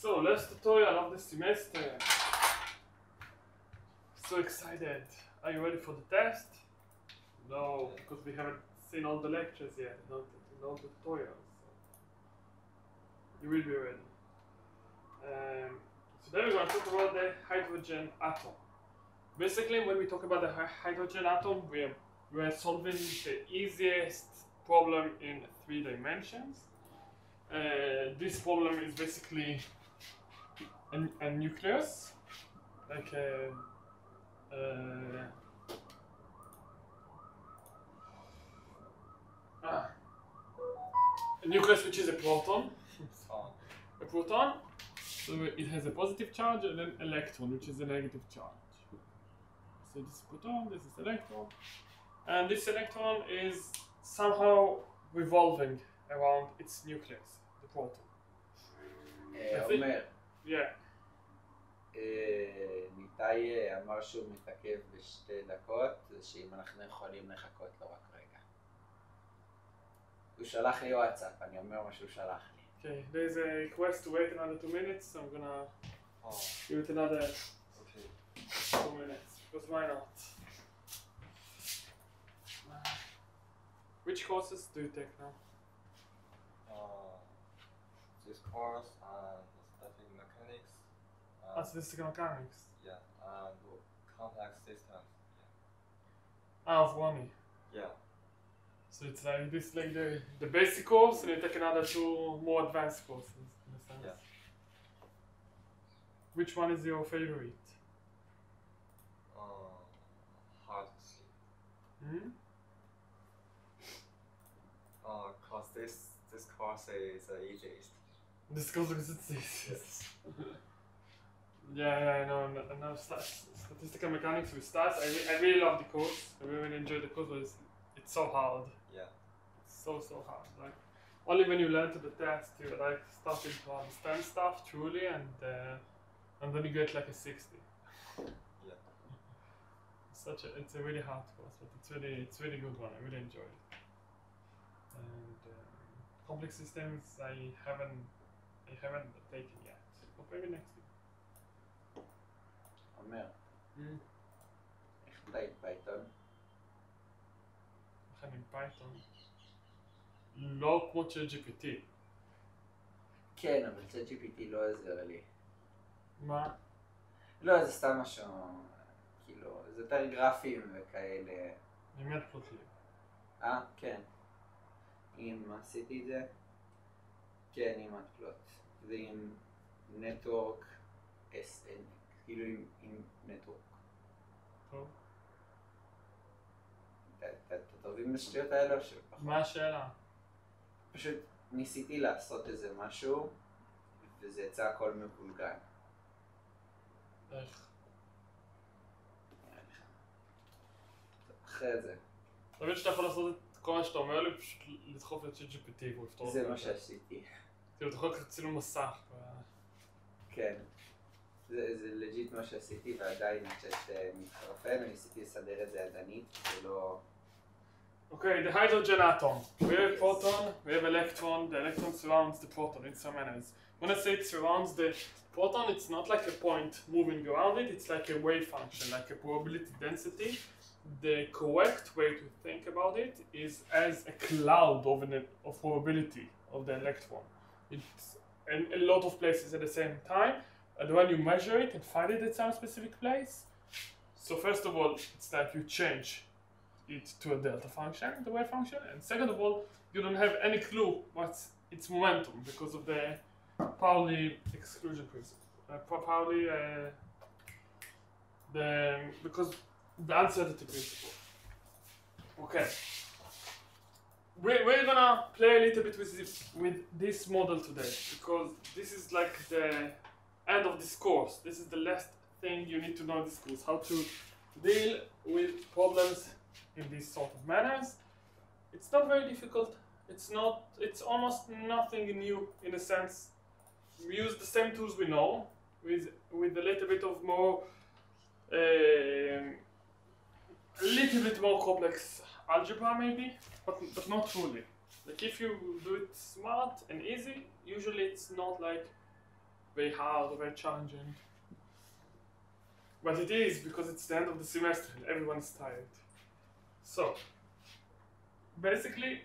So, last tutorial of the semester. So excited. Are you ready for the test? No, because we haven't seen all the lectures yet, not all the tutorials. So you will be ready. Today we're going to talk about the hydrogen atom. Basically, when we talk about the hydrogen atom, we're solving the easiest problem in 3 dimensions. This problem is basically a nucleus, like a nucleus which is a proton. A proton, so it has a positive charge, and an electron which is a negative charge. So this is proton, this is electron, and this electron is somehow revolving around its nucleus, the proton. אומר, Yeah. ניתאי אמר שהוא מתעכב בשתי דקות, זה שאם אנחנו יכולים לחכות לו רק רגע. הוא שלח לי וואטסאפ, אני אומר מה שהוא שלח לי. Okay, there's a request to wait another 2 minutes, so I'm gonna give it another 2 minutes, because why not? Which courses do you take now? This course and static mechanics. Statistical mechanics. Yeah, and complex systems. Of Wani. Yeah. So it's like this, like the basic course, and you take another 2 more advanced courses, in a sense. Yeah. Which one is your favorite? Hard to see. Hmm? Cause this course is the easiest. This course is Yes. Yeah, I know statistical mechanics with stats. I really love the course. I really enjoy the course, but it's so hard. Yeah. It's so hard. Like only when you learn to the test, you like starting to understand stuff truly, and then you get like a 60. Yeah. It's a really hard course, but it's really good one. I really enjoy it. And complex systems I haven't taken yet, but maybe next year. אומר, איך אתה עם פייתון? איך אני עם פייתון? לא כמו ChatGPT. כן, אבל ChatGPT לא עזר לי. מה? לא, זה סתם משהו, כאילו, זה יותר גרפים וכאלה. עם מתפלוטים. כן. אם עשיתי את זה? כן, עם מתפלוט. זה עם נטוורק SN, כאילו עם נטוורק. טוב. אתה טובים בשטויות האלה או שפחות? מה השאלה? פשוט ניסיתי לעשות איזה משהו, וזה יצא הכל מבולגן. איך? אחרי זה. אתה מבין שאתה יכול לעשות את כל מה שאתה אומר לי, פשוט לדחוף את ChatGPT והוא יפתור את זה מה שעשיתי. כאילו אתה יכול לקחת צילום מסך. כן. זה לג'יט מה שעשיתי, ועדיין הצ'אט מתחרפן, וניסיתי לסדר את זה ידנית, זה לא... Okay, the hydrogen atom. We have a proton, we have electron. The electron surrounds the proton in some manners. When I say it surrounds the proton, it's not like a point moving around it, it's like a wave function, like a probability density. The correct way to think about it is as a cloud of probability of the electron. It's in a lot of places at the same time, and when you measure it and find it at some specific place, so first of all, it's like you change it to a delta function, the wave function, and second of all, you don't have any clue what's its momentum because of the Pauli exclusion principle. Because the uncertainty principle. Okay. We're gonna play a little bit with this model today, because this is like the end of this course. This is the last thing you need to know in this course, how to deal with problems in these sort of manners. It's not very difficult. It's almost nothing new in a sense. We use the same tools we know, with a little bit of more a little bit more complex algebra maybe, but not truly. Like if you do it smart and easy, usually it's not like very hard or very challenging. But it is because it's the end of the semester and everyone is tired. So, basically,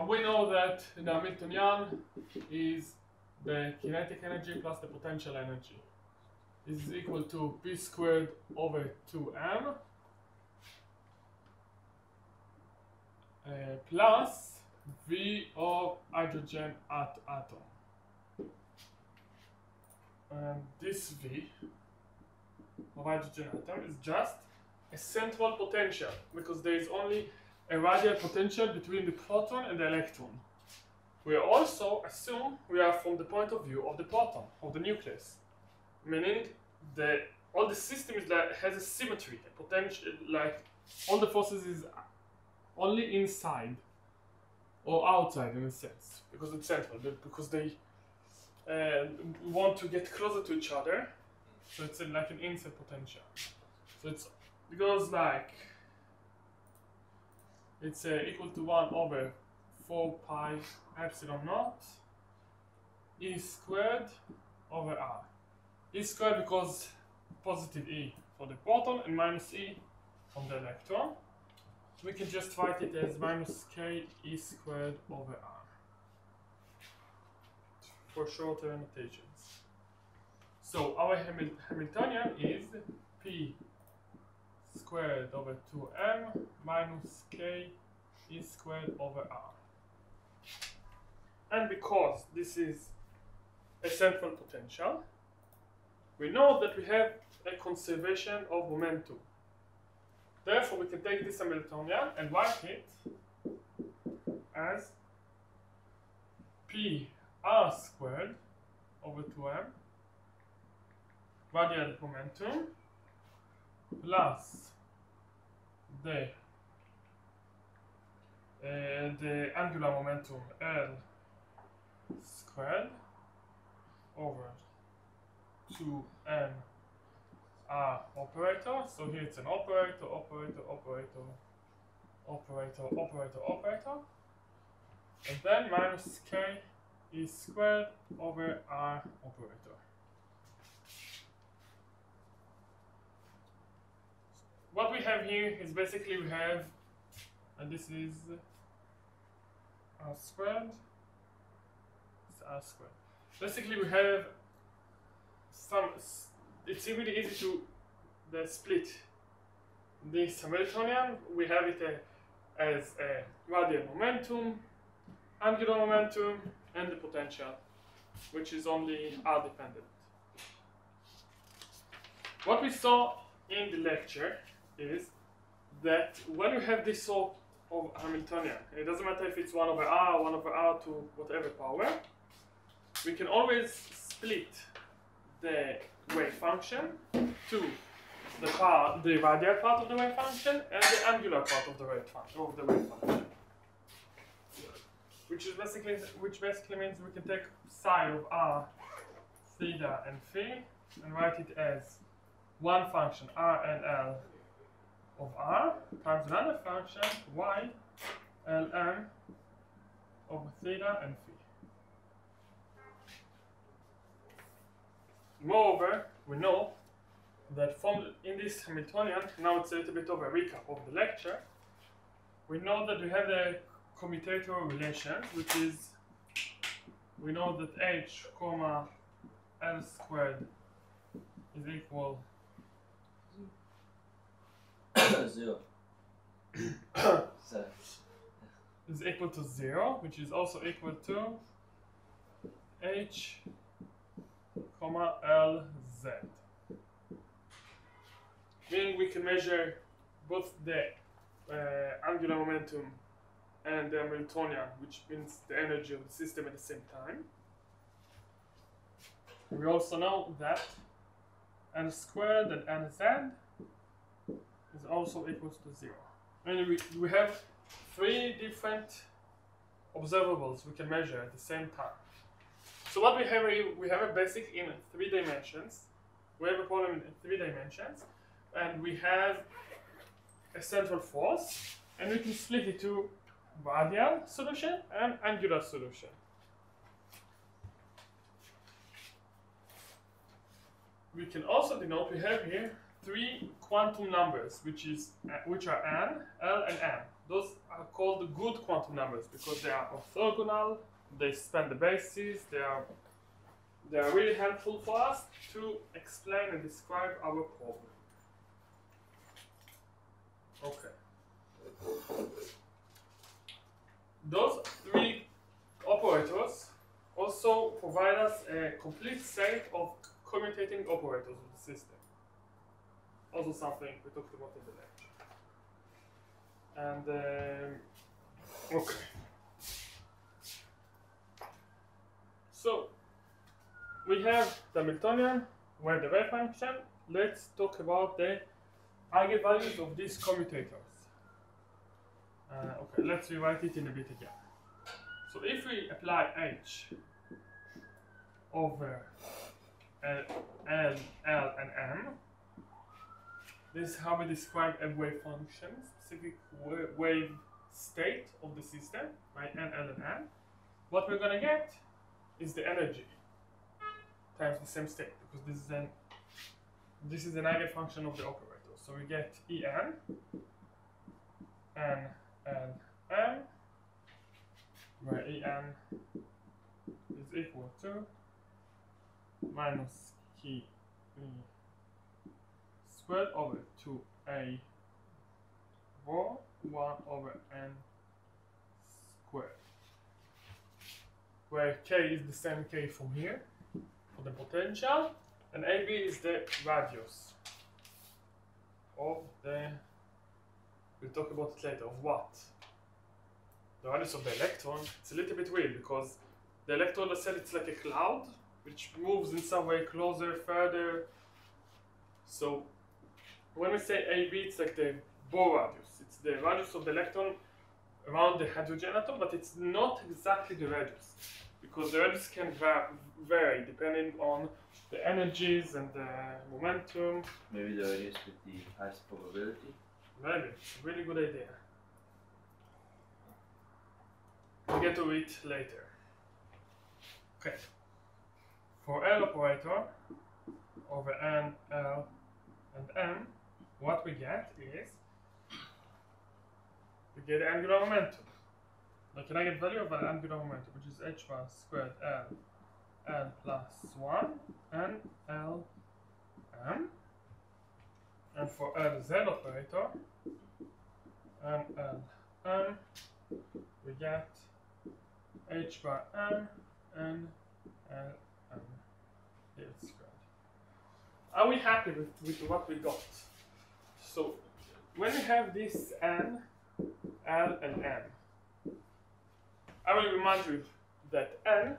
we know that the Hamiltonian is the kinetic energy plus the potential energy. This is equal to p squared over 2m plus v of hydrogen at atom. And this v of hydrogen atom is just a central potential because there is only a radial potential between the proton and the electron. We also assume we are from the point of view of the proton, of the nucleus, meaning that all the system is like, has a symmetry, a potential, like all the forces is only inside or outside in a sense, because it's central, because they want to get closer to each other, so it's like an inside potential. So it goes like, it's equal to 1 over 4 pi epsilon naught E squared over R. E squared because positive E for the proton and minus E from the electron. We can just write it as minus K E squared over R for shorter notations. So our Hamiltonian is P squared over 2m minus K E squared over R. And because this is a central potential, we know that we have a conservation of momentum. Therefore, we can take this Hamiltonian and write it as P R squared over 2m radial momentum plus the angular momentum L squared over 2m R operator. So here it's an operator, operator, operator, operator, operator, operator, and then minus K E squared over R operator. What we have here is basically we have, and this is R squared, it's R squared. Basically we have some, it's really easy to split this Hamiltonian. We have it as a radial momentum, angular momentum, and the potential, which is only R dependent. What we saw in the lecture is that when we have this sort of Hamiltonian, it doesn't matter if it's 1 over R, 1 over R to whatever power, we can always split the wave function to the radial part of the wave function and the angular part of the wave function. Which basically means we can take psi of R, theta, and phi and write it as one function R and L of R times another function Y Lm of theta and phi. Moreover, we know that in this Hamiltonian, now it's a little bit of a recap of the lecture, we know that we have the commutator relations, which is, we know that H comma L squared is equal 0. is equal to 0, which is also equal to H comma Lz. Meaning we can measure both the angular momentum and the Hamiltonian, which means the energy of the system at the same time. We also know that N squared and Nz is also equal to 0. And we have 3 different observables we can measure at the same time. So what we have here, we have a basic in 3 dimensions. We have a problem in 3 dimensions, and we have a central force, and we can split it to radial solution and angular solution. we can also denote, we have here three quantum numbers, which are n, l, and m. Those are called good quantum numbers because they are orthogonal, they span the bases, they are really helpful for us to explain and describe our problem. Okay. Those three operators also provide us a complete set of commutating operators of the system. Also something we talked about in the lecture. And okay. So we have the Hamiltonian, we have the wave function. Let's talk about the eigenvalues of these commutators. Okay, let's rewrite it in a bit again. So if we apply H over L, and M, this is how we describe a wave function, specific wave state of the system by N, L, and M. What we're going to get is the energy times the same state, because this is an eigenfunction of the operator. So we get En, N, and M, where En is equal to minus K squared over 2A rho 1 over N squared, where K is the same K from here for the potential, and AB is the radius of the, we'll talk about it later, of what? The radius of the electron. It's a little bit weird because the electron, let's say it's like a cloud which moves in some way closer, further. So when we say AB, it's like the Bohr radius. It's the radius of the electron around the hydrogen atom, but it's not exactly the radius because the radius can vary depending on the energies and the momentum. Maybe the radius with the highest probability. Maybe. It's a really good idea. We'll get to it later. Okay. For L operator over N, L, and M, what we get is we get angular momentum. The kinetic value of an angular momentum, which is h bar squared L plus 1 and L M. And for LZ operator, M, L, M, we get h bar M and L M squared. Are we happy with what we got? So when we have this N, L, and M, I will remind you that N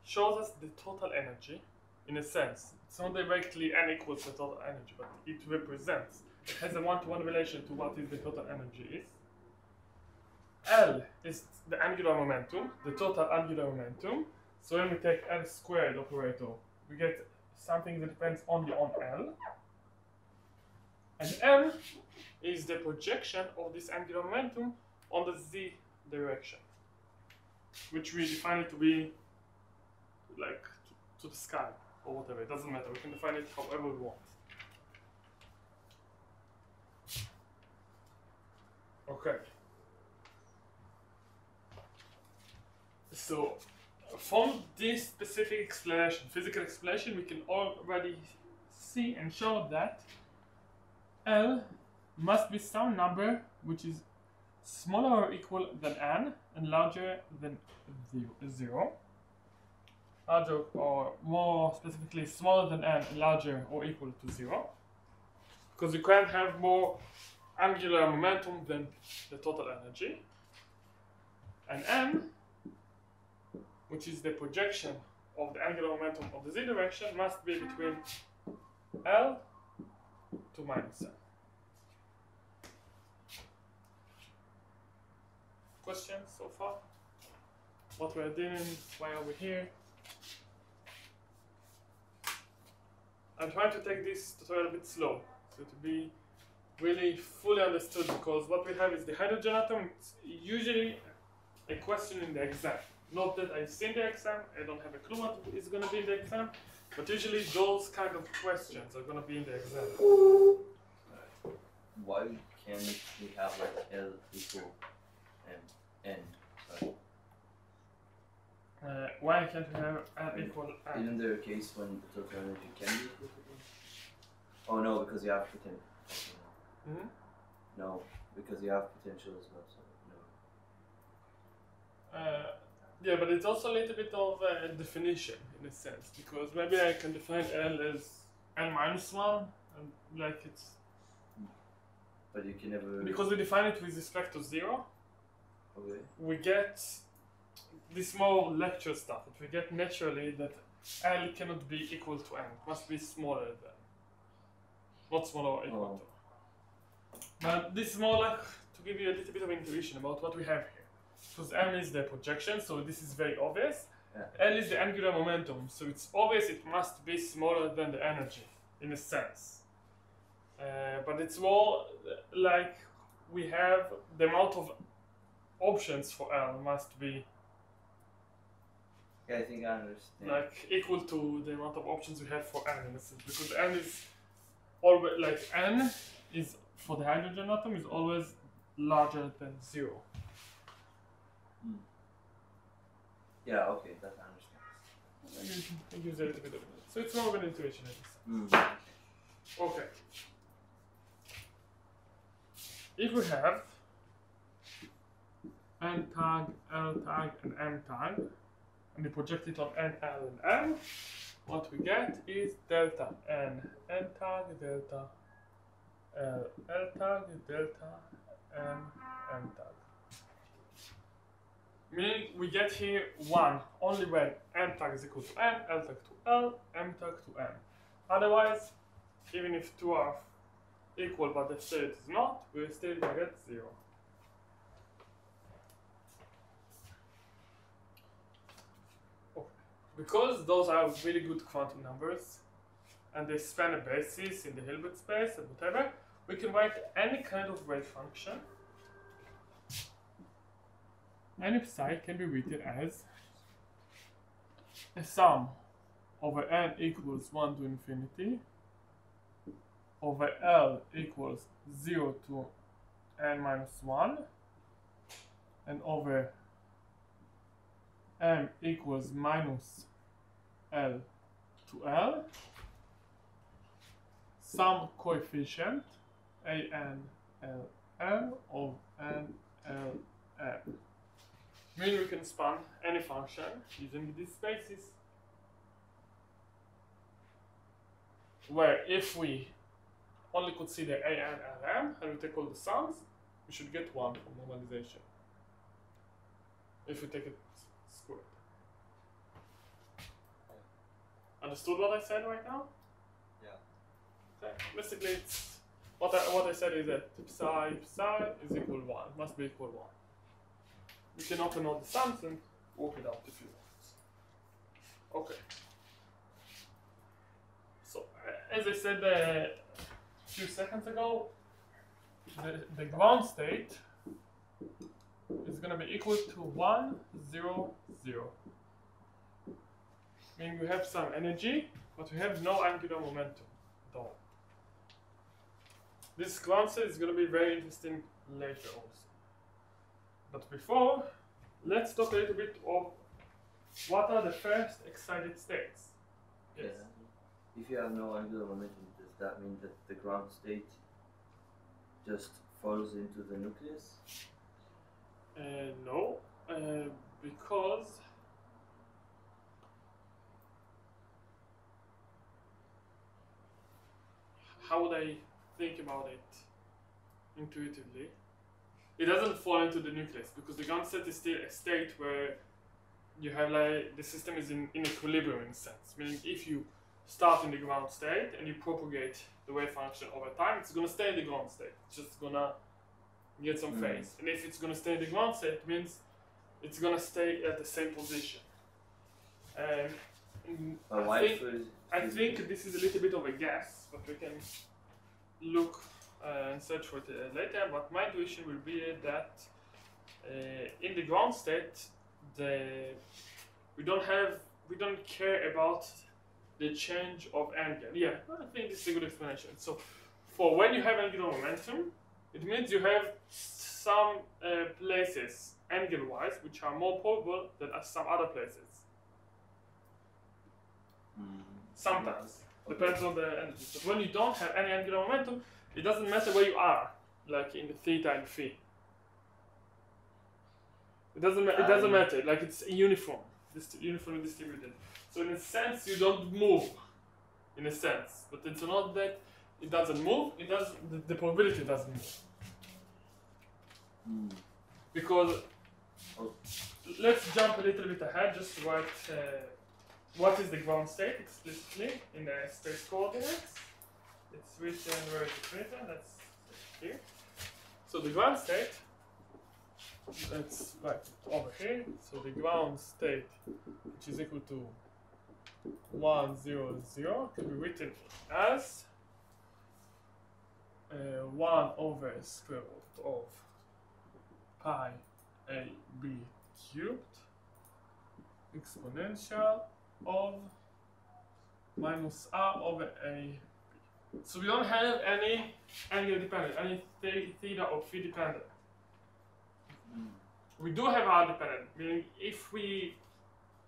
shows us the total energy in a sense. It's not directly N equals the total energy, but it represents, it has a one-to-one relation to what is the total energy is. L is the angular momentum, the total angular momentum. So when we take L squared operator, we get something that depends only on L. And M is the projection of this angular momentum on the Z direction, which we define it to be like to the sky or whatever. It doesn't matter. We can define it however we want. Okay. So from this specific explanation, physical explanation, we can already see and show that L must be some number which is smaller or equal than N and larger than 0. Larger, or more specifically smaller than N and larger or equal to 0. Because you can't have more angular momentum than the total energy. And M, which is the projection of the angular momentum of the Z direction, must be between L to minus N. Questions so far? What we're doing, why are we here? I'm trying to take this tutorial a bit slow, so to be really fully understood, because what we have is the hydrogen atom. It's usually a question in the exam. Not that I've seen the exam, I don't have a clue what is going to be in the exam, but usually those kind of questions are going to be in the exam. Why can't we have like L equal N? Sorry. Why can't we have L equal N? Isn't there a case when the total energy can be equal to N? Oh no, because you have potential. Hmm? No, because you have potential as well. So no. Yeah, but it's also a little bit of a definition in a sense, because maybe I can define L as N minus 1, and like it's. But you can never. Because we define it with respect to 0, Okay. we get this more lecture stuff, but we get naturally that L cannot be equal to N, it must be smaller than. Not smaller or equal to. But this is more like to give you a little bit of intuition about what we have here. Because M is the projection, so this is very obvious. Yeah. L is the angular momentum, so it's obvious it must be smaller than the energy, in a sense. But it's more like we have the amount of options for L must be Yeah, I think I understand. like equal to the amount of options we have for N, in a sense. Because N is always like N is for the hydrogen atom is always larger than 0. Yeah, okay, that I understand. It gives a little bit of it. So it's more of an intuition, I guess. Okay. If we have N tag, L tag, and M tag, and we project it on N, L, and M, what we get is delta N, N tag, delta L, L tag, delta M, M tag. Meaning we get here 1 only when M tag is equal to N, L tag to L, M tag to M. Otherwise, even if 2 are equal but the state is not, we still get 0. Okay. Because those are really good quantum numbers and they span a basis in the Hilbert space and whatever, we can write any kind of wave function. Any psi can be written as a sum over N equals 1 to infinity over L equals 0 to N minus 1 and over M equals minus L to L, some coefficient A N L M of N L M. Meaning we can span any function using these spaces. Where if we only consider A, N, L, M, and we take all the sums, we should get 1 from normalization. If we take it squared. Understood what I said right now? Yeah. Okay. Basically, it's what I said is that psi is equal 1, must be equal 1. You can open all the sums and work it out if you want. Okay. So, as I said a few seconds ago, the ground state is going to be equal to 1, 0, 0. Meaning we have some energy, but we have no angular momentum at all. This ground state is going to be very interesting later also. But before, let's talk a little bit of what are the first excited states. Yes. Yeah. If you have no angular momentum, does that mean that the ground state just falls into the nucleus? No, because how would I think about it intuitively? It doesn't fall into the nucleus because the ground state is still a state where you have like the system is in equilibrium in a sense. Meaning if you start in the ground state and you propagate the wave function over time, it's gonna stay in the ground state. It's just gonna get some phase. And if it's gonna stay in the ground state, it means it's gonna stay at the same position. And I think this is a little bit of a guess, but we can look and search for it later. But my intuition will be that in the ground state, we don't care about the change of angle. Yeah, I think this is a good explanation. So for when you have angular momentum, it means you have some places angle-wise which are more probable than some other places. Sometimes. Depends on the energy. But when you don't have any angular momentum, it doesn't matter where you are, like in the theta and phi. It doesn't matter, like it's uniformly distributed. So in a sense, you don't move, in a sense. But it's not that it doesn't move, the probability doesn't move. Because, let's jump a little bit ahead, just to write what is the ground state explicitly in the space coordinates. It's written, where is it written? That's here. So the ground state, let's write it over here. So the ground state, which is equal to 1, 0, 0, can be written as 1 over square root of pi a b cubed exponential of minus r over a b. So we don't have any angle dependent, any theta or phi dependent. We do have r dependent, meaning if we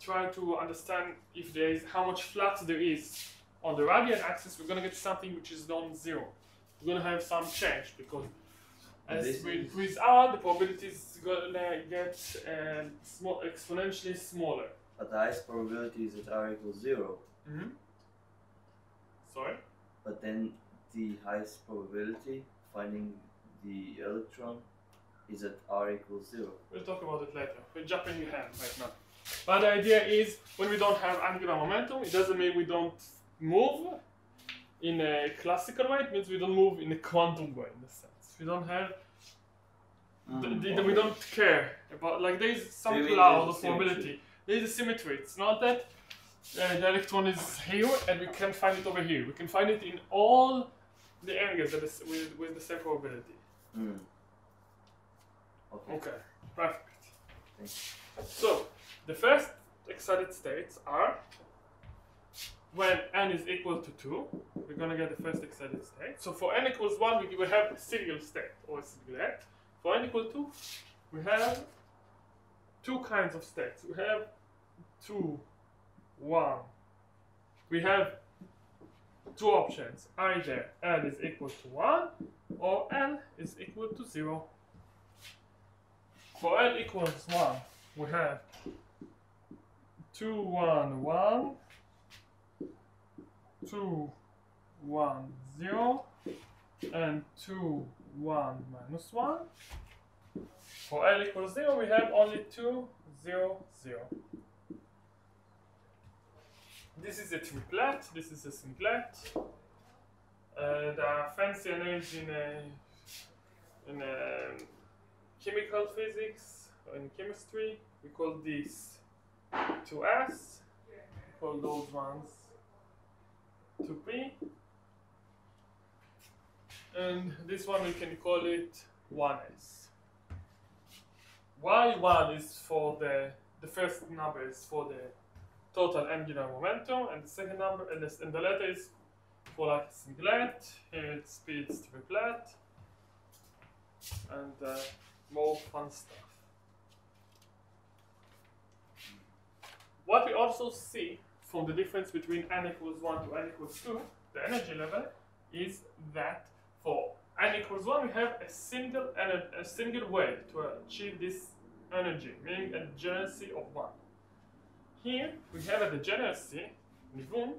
try to understand if there is how much flux there is on the radial axis, we're going to get something which is non-zero. We're going to have some change because as with r, the probability is going to get exponentially smaller. But the highest probability is that r equals 0. Sorry? But then the highest probability finding the electron is that r equals 0. We'll talk about it later. We're jumping ahead right now. But the idea is when we don't have angular momentum, it doesn't mean we don't move in a classical way. It means we don't move in a quantum way, in a sense. We don't have, we don't care about, like there is some cloud of probability. There is a symmetry. It's not that the electron is here and we can find it over here. We can find it in all the angles that is with the same probability. Okay, perfect. So, the first excited states are when n is equal to 2, we're going to get the first excited state. So for n equals 1, we have a single state or a singlet. For n equal 2, we have two kinds of states. We have 2, 1. We have two options. Either n is equal to 1 or n is equal to 0. For n equals 1, we have 2, 1, 1, 2, 1, 0, and 2, 1, minus 1. For n equals 0, we have only 2, 0, 0. This is a triplet, this is a singlet. There are fancier names in chemical physics or in chemistry. We call these 2s, we call those ones 2p, and this one we can call it 1s. Why 1 is for the first number is for the total angular momentum, and the second number and the letter is for like singlet. Here it's speeds triplet, and more fun stuff. What we also see from the difference between n equals 1 to n equals 2, the energy level, is that for n equals 1 we have a single way to achieve this energy, meaning a degeneracy of 1. Here we have a degeneracy, nivun,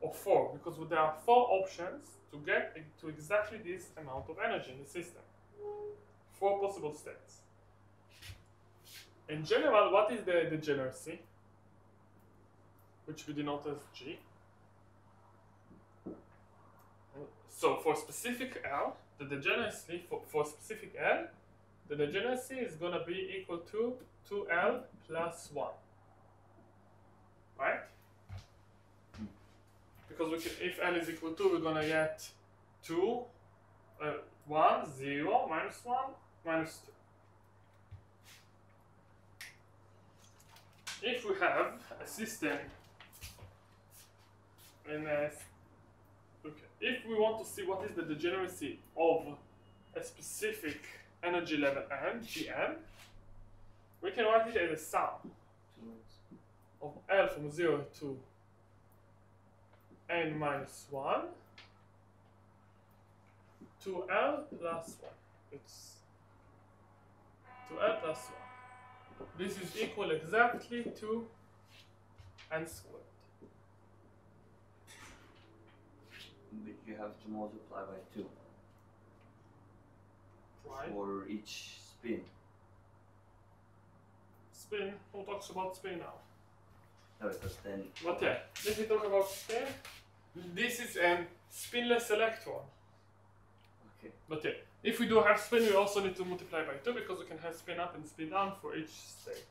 of 4, because there are 4 options to get to exactly this amount of energy in the system. 4 possible states. In general, what is the degeneracy? Which we denote as G. So for specific L, the degeneracy for specific L, the degeneracy is going to be equal to 2L plus 1. Right? Because we can, if L is equal to, we're going to get 2, 1, 0, minus 1, minus 2. if we have a system and if we want to see what is the degeneracy of a specific energy level n, Gn, we can write it as a sum of L from 0 to n minus 1 to L plus 1. It's to L plus 1. This is equal exactly to n squared. But you have to multiply by 2 Right? for each spin. Spin, who talks about spin now? No, because then. But yeah, if we talk about spin, this is a spinless electron. Okay. But yeah, if we do have spin, we also need to multiply by 2 because we can have spin up and spin down for each state.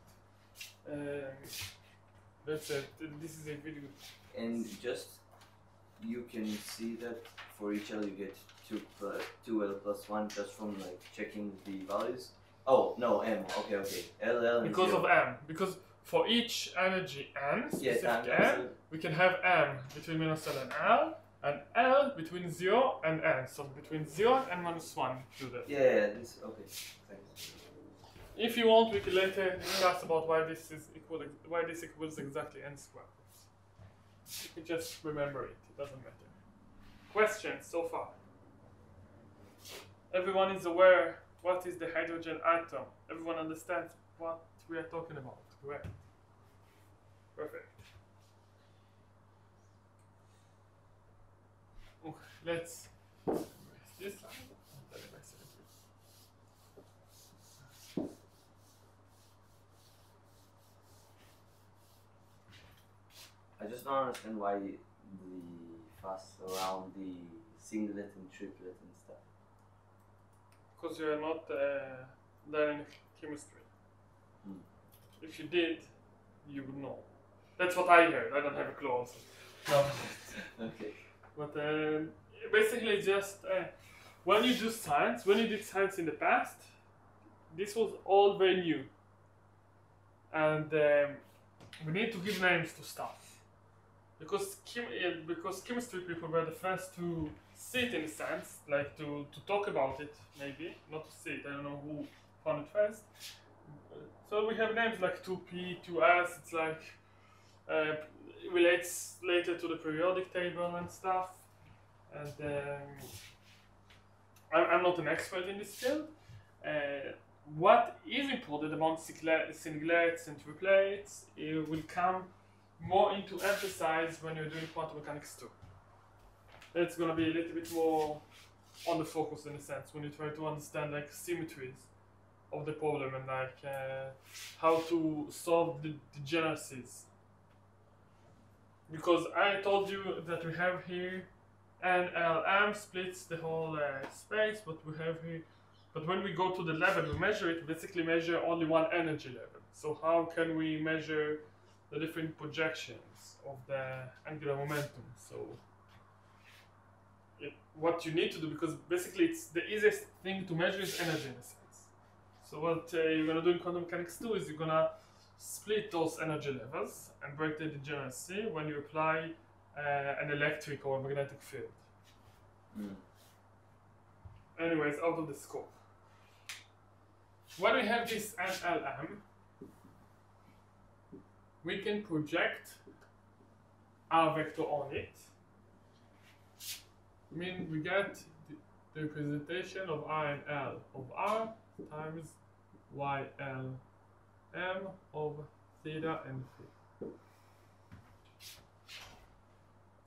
That's it. This is a really good. And just you can see that for each L you get 2L plus 1 just from like checking the values. Oh no, M. Okay, okay. LL. Because of M. Because for each energy n, specific n, we can have M between minus L and L between 0 and n. So between 0 and minus 1 do that. Yeah, this okay. Thanks. If you want, we can later discuss about why this is equal, why this equals exactly n squared. You can just remember it. It doesn't matter. Questions so far? Everyone is aware what is the hydrogen atom. Everyone understands what we are talking about. Correct. Perfect. Okay, let's erase this side. Then erase it. I just don't understand why the fuss around the singlet and triplet and stuff. Because you are not learning chemistry. Hmm. If you did, you would know. That's what I heard. I don't have a clue also. No. Okay. But basically just when you do science, when you did science in the past, this was all very new. And we need to give names to stuff. Because chemistry people were the first to see it in a sense, like to talk about it, maybe, not to see it, I don't know who found it first. So we have names like 2p, 2s, it's like, relates later to the periodic table and stuff. And I'm not an expert in this field. What is important about singlets and triplets, it will come more into emphasize when you're doing quantum mechanics too. It's gonna be a little bit more on the focus in a sense when you try to understand like symmetries of the problem and like how to solve the degeneracies. Because I told you that we have here NLM splits the whole space, but we have here. But when we go to the level, we measure it. We basically measure only one energy level. So how can we measure the different projections of the angular momentum? So what you need to do, because basically it's the easiest thing to measure is energy in a sense. So what you're gonna do in quantum mechanics too is you're gonna split those energy levels and break the degeneracy when you apply an electric or magnetic field. Mm. Anyways, out of the scope. When we have this NLM, we can project R vector on it. I mean, we get the representation of R and L of R times YL M of theta and phi. So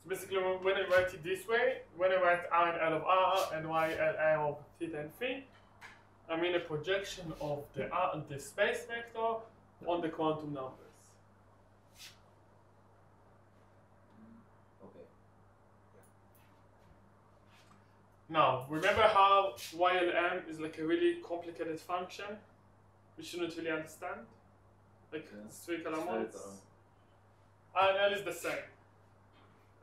basically, when I write it this way, when I write R and L of R and YL M of theta and phi, I mean a projection of the space vector on the quantum numbers. Okay. Now, remember how YLM is like a really complicated function we shouldn't really understand? Like spherical amounts. R and L is the same.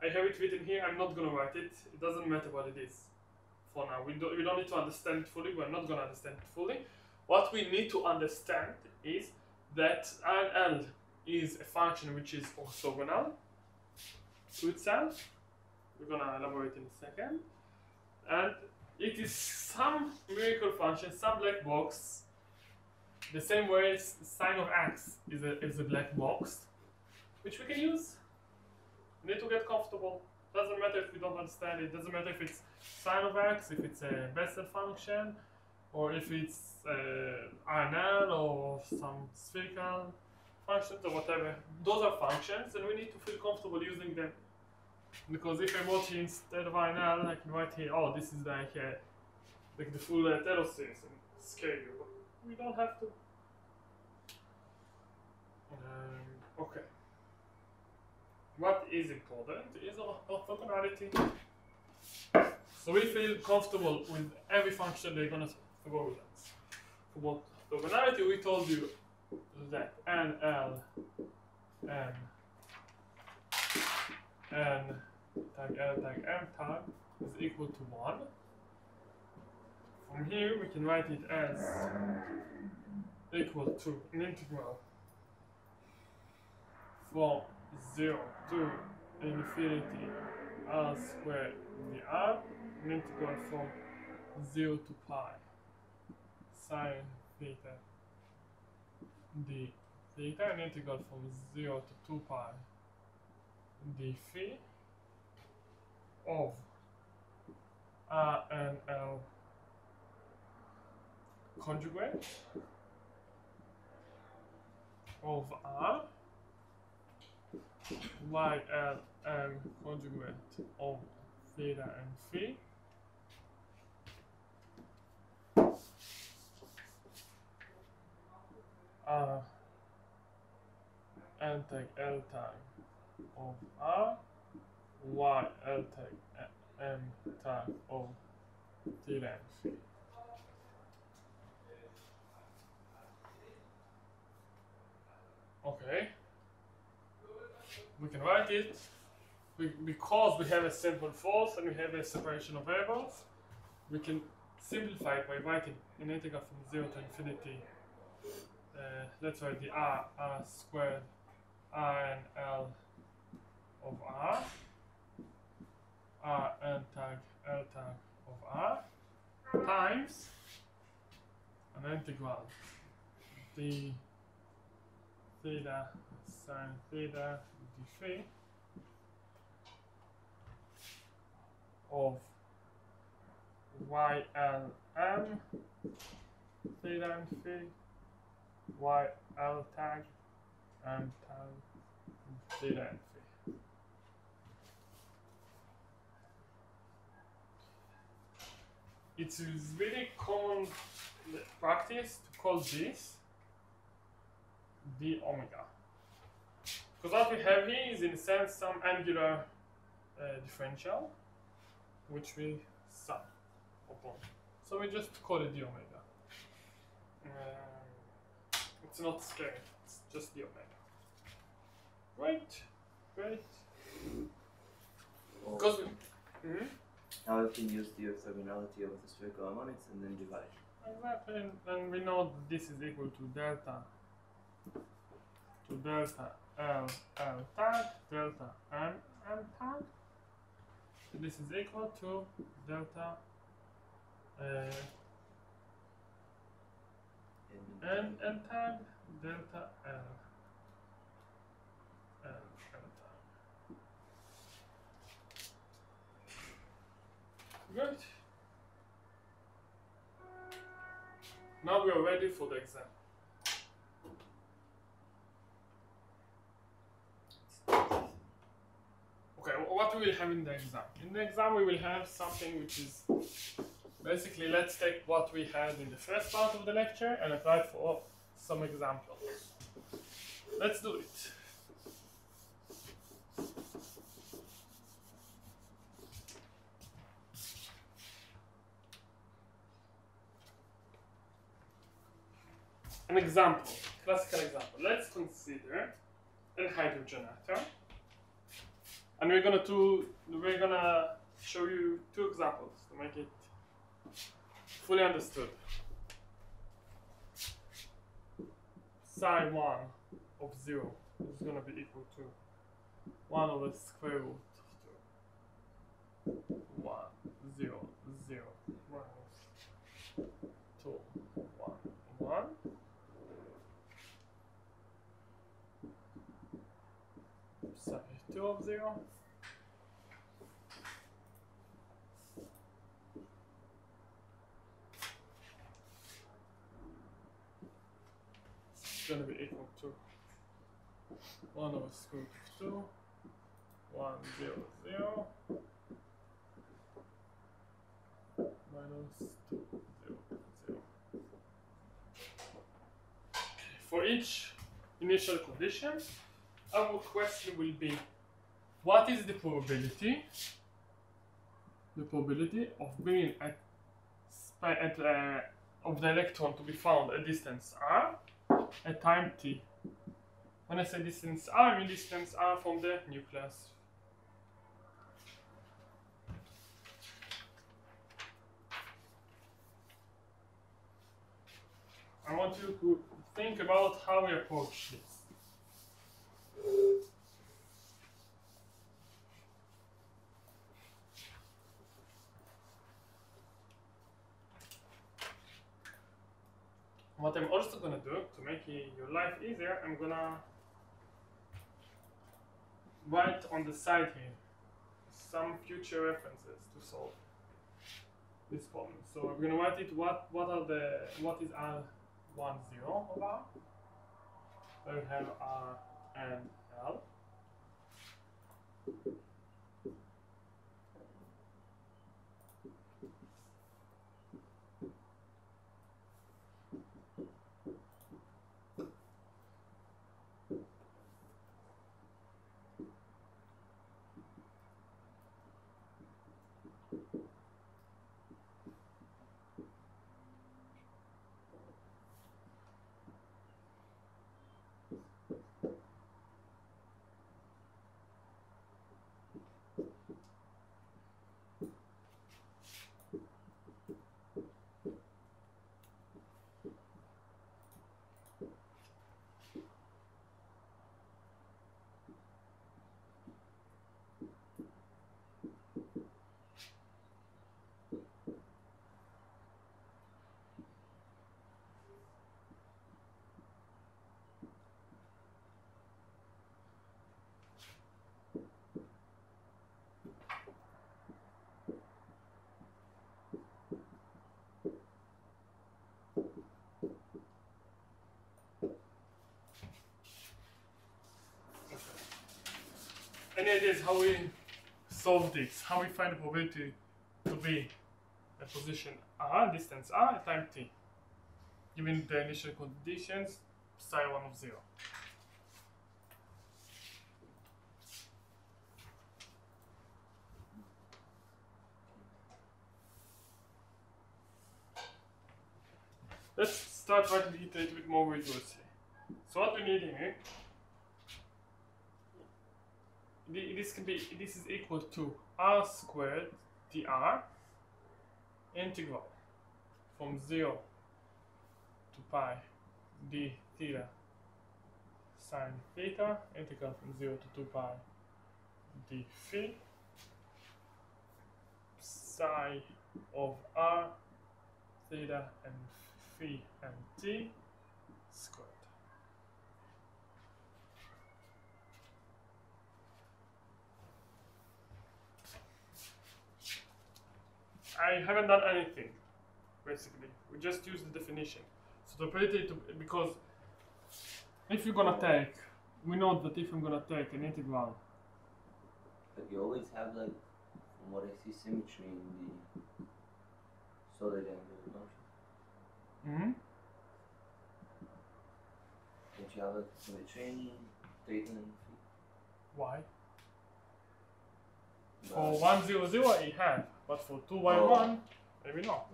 I have it written here, I'm not going to write it. It doesn't matter what it is for now. We don't need to understand it fully. We're not going to understand it fully. What we need to understand is that R and L is a function which is orthogonal to itself. We're gonna elaborate in a second. And it is some numerical function, some black box, the same way as sine of x is a black box, which we can use. We need to get comfortable. Doesn't matter if we don't understand it. Doesn't matter if it's sine of x, if it's a Bessel function, or if it's RNL or some spherical functions or whatever. Those are functions, and we need to feel comfortable using them. Because if I'm watching instead of RNL, I can write here, oh, this is like the full Taylor series and scale you. But we don't have to. Okay. What is important is orthogonality. So we feel comfortable with every function they're going to go with us. For orthogonality, we told you that NL M N tag L tag M tag is equal to 1. From here, we can write it as equal to an integral from 0 to infinity r squared dr, an integral from 0 to pi sine theta d theta, an integral from 0 to 2 pi d phi of r and l conjugate of r y l m conjugate of theta and phi r n tag l tag of r y l tag m tag of theta and phi. Okay, we can write it because we have a simple force and we have a separation of variables. We can simplify it by writing an integral from 0 to infinity. Let's write the r squared r and l of r n tag l tag of r times an integral d theta sine theta d phi of y l m theta and phi y l tag and tag theta and phi. It's really common practice to call this d omega. Because what we have here is in a sense some angular differential which we sum upon. So we just call it d omega. It's not scale, it's just d omega. Right, great. Because now we can use the orthogonality of the spherical harmonics and then divide. Exactly, and we know that this is equal to delta L tag, delta M tag. So this is equal to delta N tag, delta L tag. Good. Now we are ready for the exam. Okay, what we will have in the exam? In the exam we will have something which is basically, let's take what we had in the first part of the lecture and apply it for some examples. Let's do it. An example, classical example. Let's consider a hydrogen atom, and we're gonna show you two examples to make it fully understood. Psi 1 of 0 is going to be equal to 1 over square root of 2. 1, 0, 0, minus 2, 1, 1. Sorry, 2 of 0. It's going to be equal to 1 over square root of 2, 1, 0, 0, minus 2, 0, 0. For each initial condition, our question will be, what is the probability of being of the electron to be found at distance r at time t? When I say distance r, I mean distance r from the nucleus. I want you to think about how we approach this. What I'm also gonna do to make your life easier, I'm gonna write on the side here some future references to solve this problem. So I'm gonna write it. What is R10 of R? So we have R and L. Any ideas how we solve this? How we find the probability to be at position r, distance r, at time t, given the initial conditions psi 1 of 0. Let's start writing it a little bit more rigorously. So what we need here, this is equal to r squared dr integral from 0 to pi d theta sine theta, integral from 0 to 2 pi d phi psi of r theta and phi and t squared. I haven't done anything, basically. We just use the definition. So the probability to, because if you're gonna take, we know that if I'm gonna take an integral. But you always have, like, from what I see, symmetry in the solid angle, don't you? Mm-hmm. Don't you have, like, symmetry in theta and phi? Why? For 1, 0, 0, I have, but for 2, y, 1, maybe not.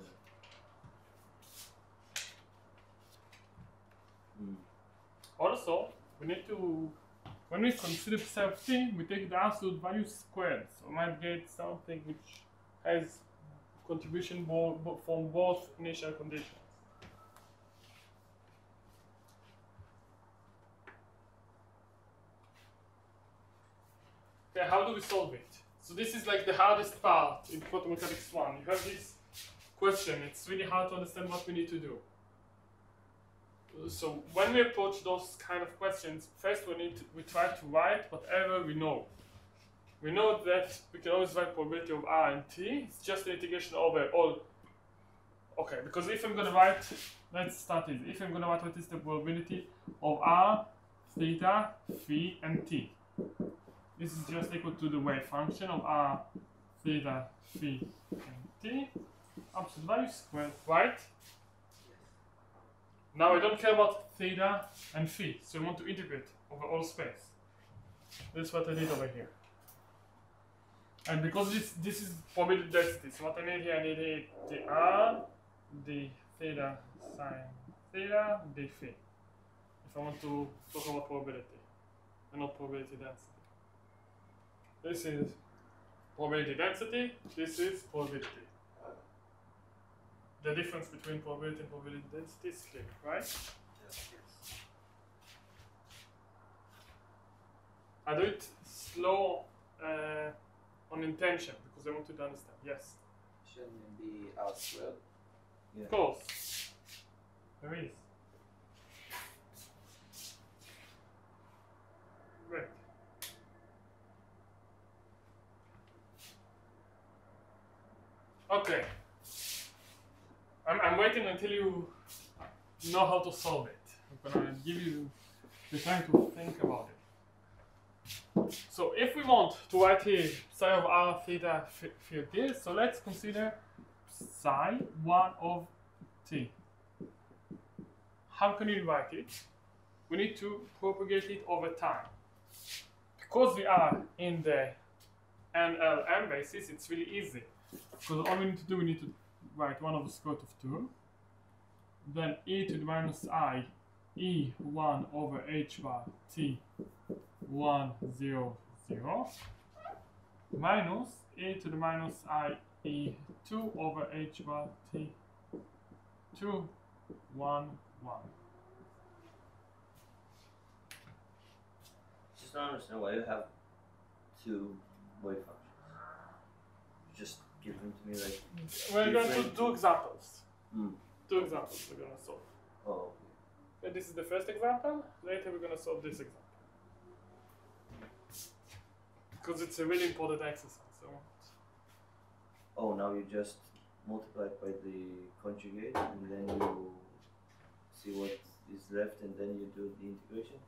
Also, we need to, when we consider psi of t, we take the absolute value squared. So we might get something which has contribution from both initial conditions. Okay, how do we solve it? So this is like the hardest part in quantum mechanics 1. You have this question, it's really hard to understand what we need to do. So when we approach those kind of questions, first we try to write whatever we know. We know that we can always write probability of R and T. It's just the integration over all. Okay, because if I'm gonna write, let's start it. If I'm gonna write what is the probability of R, theta, phi, and T. This is just equal to the wave function of R, theta, phi, and T. Absolute value squared, right? Now I don't care about theta and phi, so I want to integrate over all space. That's what I need over here. And because this is probability density, so what I need here, I need the R, the theta sine theta, the phi. If I want to talk about probability, and not probability density. This is probability density, this is probability. The difference between probability and probability density is clear, right? Yes. I do it slow on intention because I want you to understand. Yes. Shouldn't it be R squared? Yeah. Of course. There is. Great. Okay. I'm waiting until you know how to solve it. I'm gonna give you the time to think about it. So if we want to write here psi of R theta phi of T, so let's consider psi 1 of T. How can we write it? We need to propagate it over time. Because we are in the NLM basis, it's really easy. Because all we need to do, we need to write 1 over square root of 2, then e to the minus I, e1 over h bar t 1, 0, 0, minus e to the minus I, e2 over h bar t 2, 1, 1. Just don't understand why you have two wave functions. Just give them to me like. We're going to do two examples. Hmm. Two examples we're going to solve. Oh. Okay, this is the first example. Later we're going to solve this example. Because it's a really important exercise. So. Oh, now you just multiply it by the conjugate and then you see what is left and then you do the integration?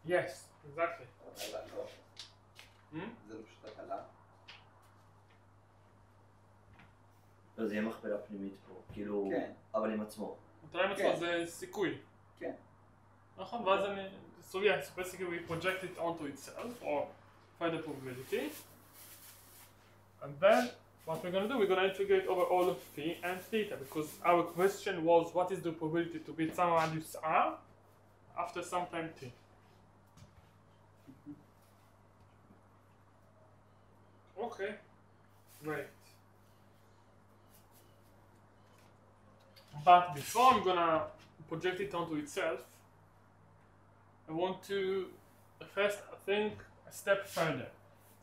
Yes, exactly. הקלה, לא? זה לא פשוט הקלה? לא, זה יהיה מכפלה פנימית פה, כאילו, כן. אבל עם עצמו. מטרה עם עצמו זה סיכוי. כן. נכון, ואז אני... So yes, basically we project it onto itself, or find the probability. And then, what we're going to do, we're going to integrate over all of phi and theta, because our question was, what is the probability to beat some values r after some time t? Okay, great. But before I'm gonna project it onto itself, I want to first think a step further.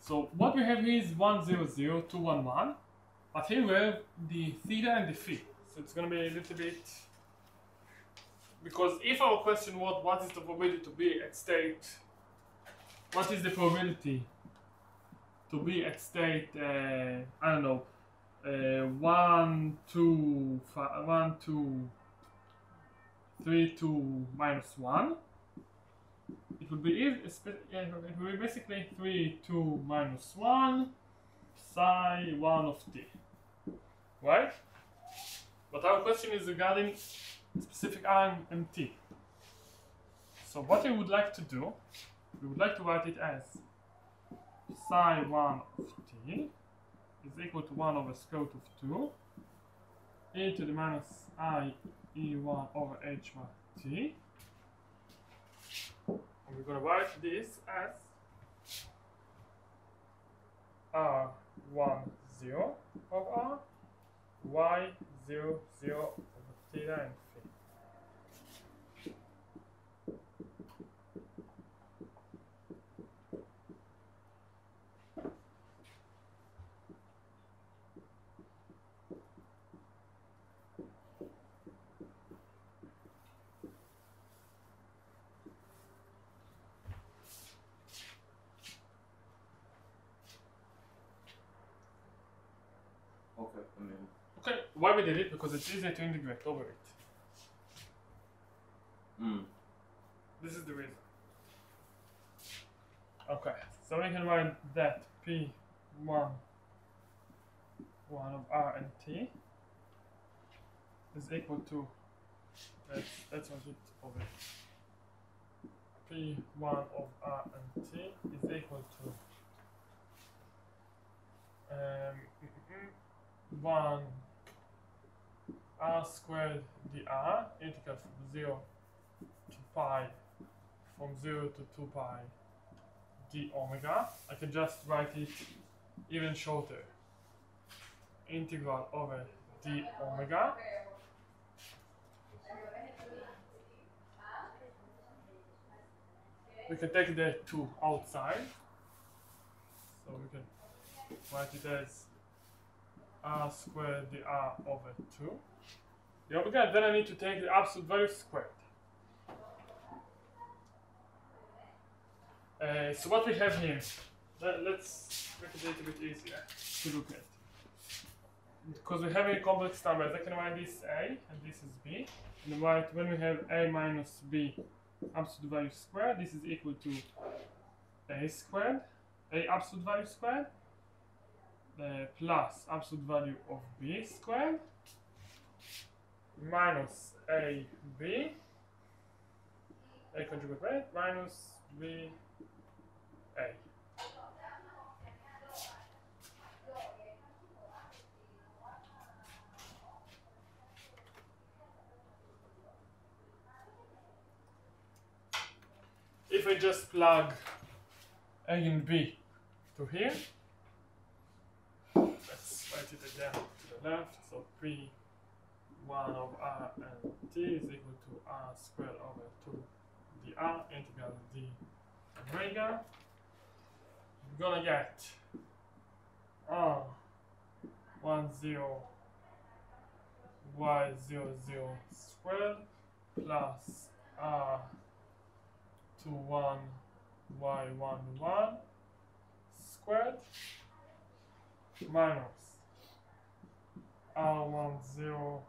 So what we have here is 1, 0, 0, 2, 1, 1, but here we have the theta and the phi. So it's gonna be a little bit, because if our question was what is the probability to be at state, what is the probability to be at state, I don't know, 1, 2, 1, 2, 3, 2, minus 1. It would be it would be basically 3, 2, minus 1, psi 1 of t. Right? But our question is regarding specific r and t. So what we would like to do, we would like to write it as psi 1 of t is equal to 1 over square root of 2 e to the minus I e1 over h bar t. And we're going to write this as r1 0 of r, y 0 0 over theta and phi. Why we did it? Because it's easier to integrate over it. This is the reason. Okay, so we can write that P1 of R and T is equal to, let's write it over it. P1 of R and T is equal to 1 R squared dr integral from 0 to pi, from 0 to 2 pi d omega. I can just write it even shorter. Integral over d omega. We can take the 2 outside. So we can write it as r squared dr over 2. The omega, then I need to take the absolute value squared. So what we have here, let's make it a little bit easier to look at. Because we have a complex numbers, I can write this a and this is b. And write when we have a minus b absolute value squared, this is equal to a squared, a absolute value squared, plus absolute value of b squared, minus a b, a conjugate rate, minus b a. If I just plug a and b to here, let's write it again to the left, so P1 of R and T is equal to R squared over 2 dr integral d omega. We're gonna get R10 y00 squared plus R21 y11 squared minus R10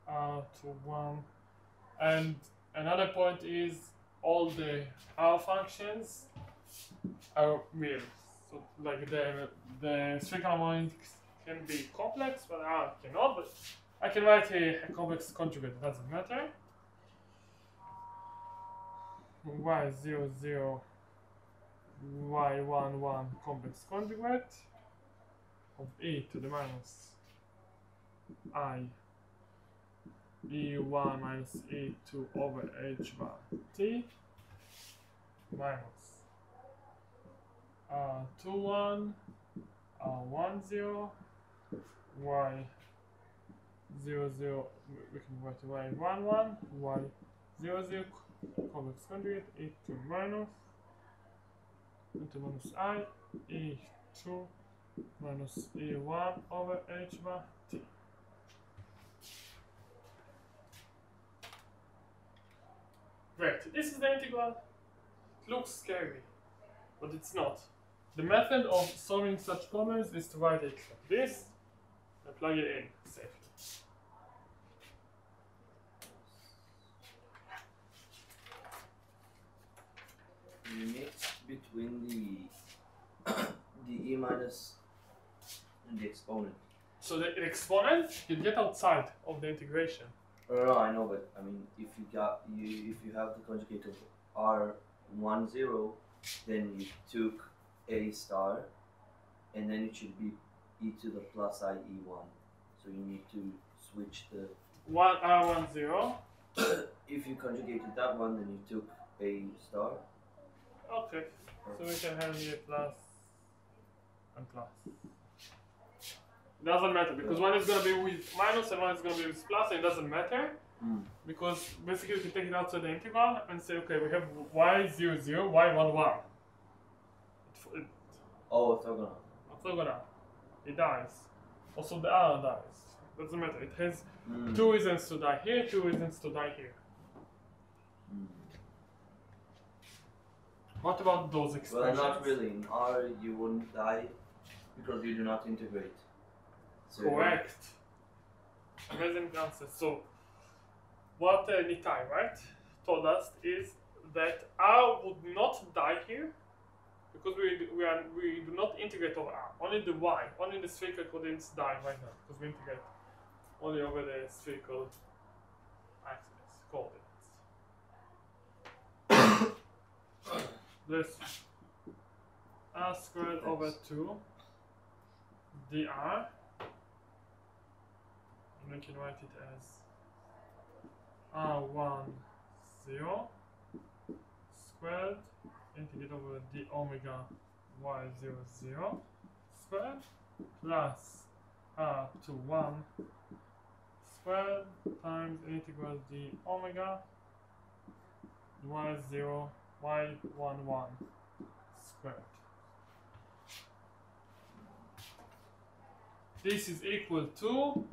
R21, and another point is all the R functions are real. So like the sphere harmonics can be complex, but R cannot. But I can write a complex conjugate, it doesn't matter. Y00 y11 complex conjugate of e to the minus I e1 minus e2 over h bar t minus R21 R10 y00, we can write y11 y00 complex conjugate e2 minus into minus I e2 minus e1 over h bar t. Great, this is the integral. It looks scary, but it's not. The method of solving such problems is to write it like this and plug it in safely. You mix between the e minus and the exponent. So the exponent you get outside of the integration. No, I know, but I mean, if you have the conjugate of R10, then you took a star, and then it should be e to the plus I e1. So you need to switch the R10. If you conjugated that one, then you took a star. Okay, so we can have here plus and plus. It doesn't matter because one is going to be with minus and one is going to be with plus, and it doesn't matter because basically we can take it outside the integral and say, okay, we have y00, y11. Orthogonal. It dies. Also the R dies. Doesn't matter. It has two reasons to die here, two reasons to die here. What about those expressions? Well, not really. In R, you wouldn't die because you do not integrate. So correct. Amazing answer. So, what Nitai, right, told us is that R would not die here because we do not integrate over R. Only the Y, only the spherical coordinates die right now because we integrate only over the spherical axis coordinates. This R squared over 2 dr, and we can write it as R10 squared integrate over d omega y00 squared plus R21 squared times integral d omega y0 y11 squared. This is equal to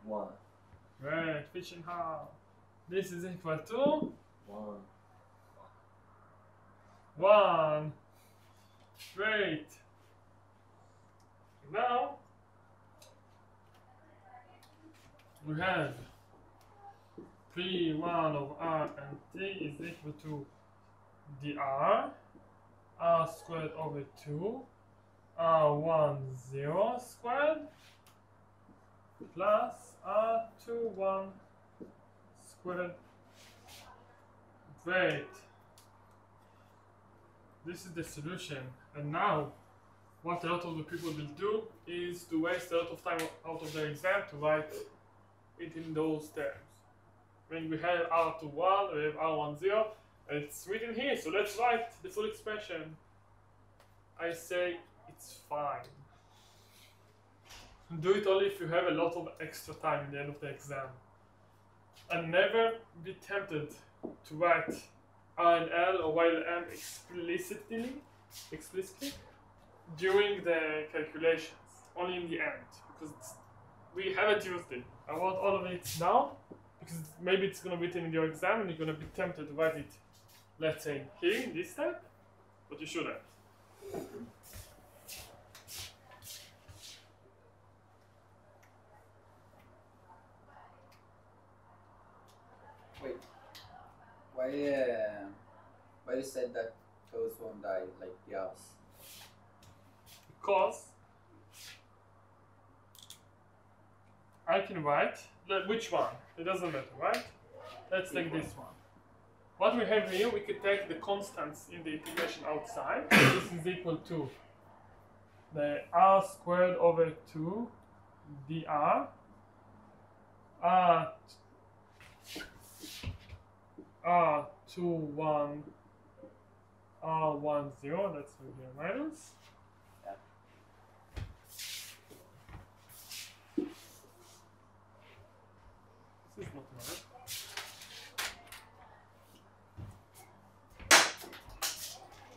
1. right, fishing how. This is equal to 1. 1. Great. Now we have P1 of R and T is equal to dr R squared over 2 R10 squared plus R21 squared. Great. This is the solution. And now, what a lot of the people will do is to waste a lot of time out of their exam to write it in those terms. When we have R21, we have R10, and it's written here, so let's write the full expression. I say it's fine. Do it only if you have a lot of extra time in the end of the exam. And never be tempted to write R and L or Y and M explicitly during the calculations, only in the end, because we have a Tuesday. I want all of it now, because maybe it's going to be written in your exam and you're going to be tempted to write it, let's say, here in this step, but you shouldn't. Wait, why you said that those won't die like the others? Because I can write, which one? It doesn't matter, right? Let's take this one. What we have here, we could take the constants in the integration outside. This is equal to the R squared over 2 dr R21 R10, that's here minus. This is not right.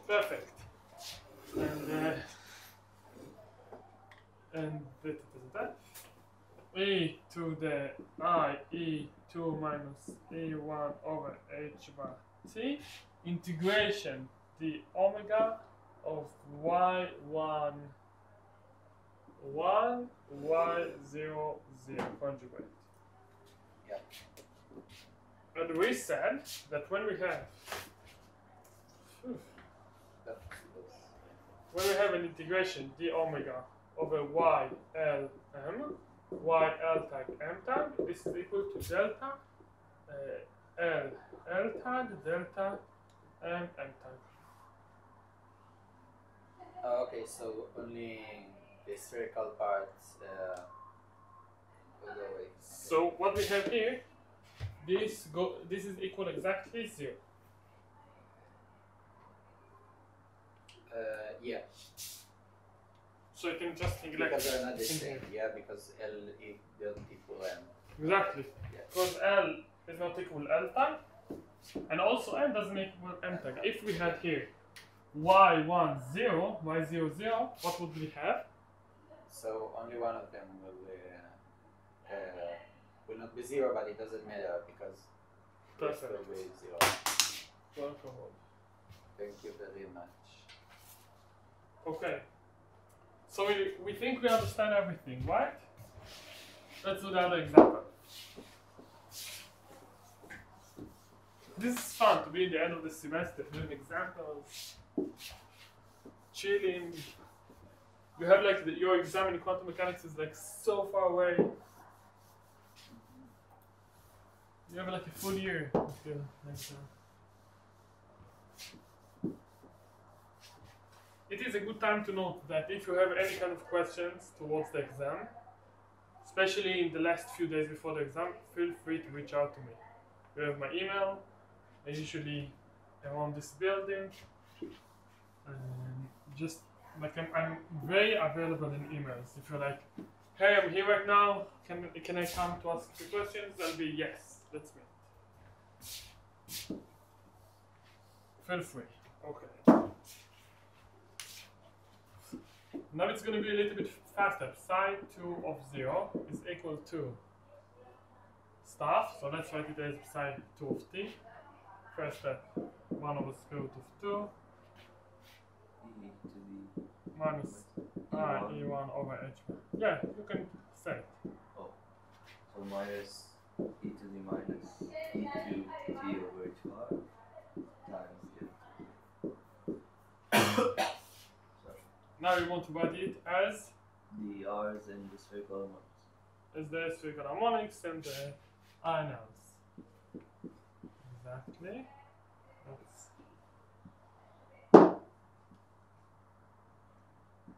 Perfect. And that e to the I e2 minus e1 over h bar t integration the omega of y1 y00 conjugate. Yeah. And we said that when we have an integration d omega over y l m, y l tag m tag, this is equal to delta l tag delta m tag. Oh, okay, so only the spherical parts will go away. So what we have here, this is equal exactly 0. Yeah. So you can just neglect Because they're not the in same. here. Yeah, because L doesn't equal M. Exactly. Yeah. Because L is not equal L tag, and also M doesn't equal M tag. If we had here y10, y00, what would we have? So only one of them will not be 0, but it doesn't matter because it Perfect. will be 0. Welcome. Thank you very much. Okay. So we think we understand everything, right? Let's do the other example. This is fun to be at the end of the semester, doing examples, chilling. You have like your exam in quantum mechanics is like so far away. You have like a full year until next time. It is a good time to note that if you have any kind of questions towards the exam, especially in the last few days before the exam, feel free to reach out to me. You have my email. I usually am on this building. Just like I'm very available in emails. If you're like, hey, I'm here right now. Can I come to ask you questions? I'll be yes. Let's meet. Feel free. Okay. Now it's going to be a little bit faster. Psi 2 of 0 is equal to stuff. So let's write it as psi 2 of t. First step, 1 over square root of 2 minus I e1 over h1. Yeah, you can say it. Oh, so minus e to the minus e2 t over h bar times Now you want to write it as the r's and the spherical harmonics. As the spherical harmonics and the inels. Exactly. That's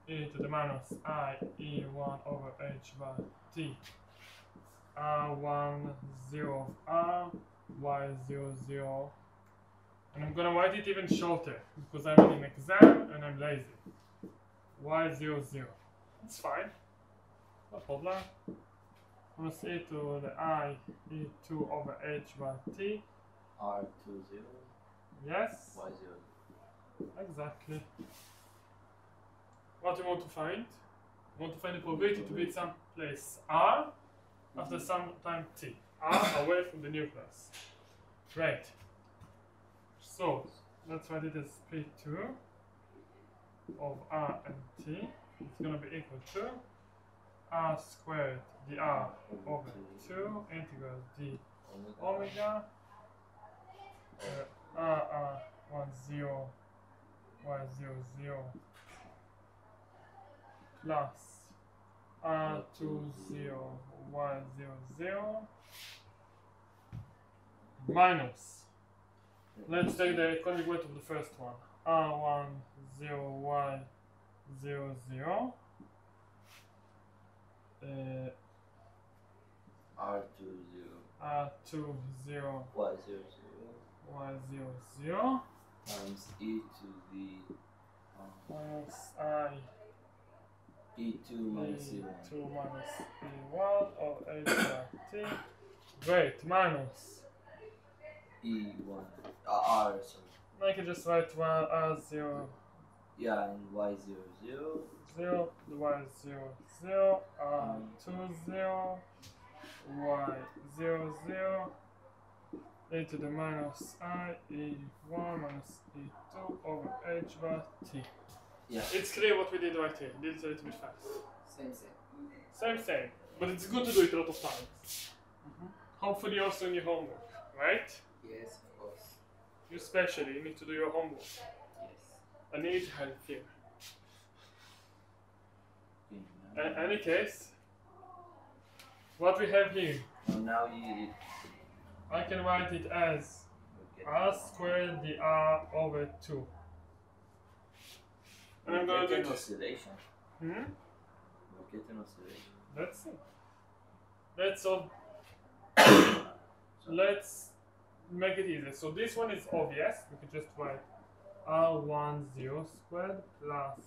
e to the minus I e1 over h bar t r1 0 of r y 0 0. And I'm gonna write it even shorter because I'm in an exam and I'm lazy. Y 0 0. It's fine. No problem. Minus e to the I e2 over h bar t. R 2 0. Yes. Y 0. Exactly. What do you want to find? You want to find the probability to be at some place R after some time t. R away from the nucleus. Great. So let's write it as P2 of R and T. It's going to be equal to R squared dr over 2 integral d omega R10 y00 plus R20 y00 minus, let's take the conjugate of the first one, R10 y00 R20 y00 times e to the minus I e2 minus E2 e1. minus E1 of h bar t. Great, minus. E1. R, sorry. I can just write one R0 Yeah, and y00. 0, the y0 0, R20 y00 e to the minus I E1 minus E2 over h bar t. Yeah. It's clear what we did right here. Did it a little bit fast. Same. But it's good to do it a lot of times. Hopefully also in your homework, right? Yes, of course. You especially need to do your homework. Yes. I need help here. In any case, what we have here, Now you I can write it as r squared dr over 2. And I'm going to do an it. oscillation. Hmm? We'll get an oscillation. Let's see. Let's solve. Let's make it easier. So this one is obvious. We can just write R10 squared plus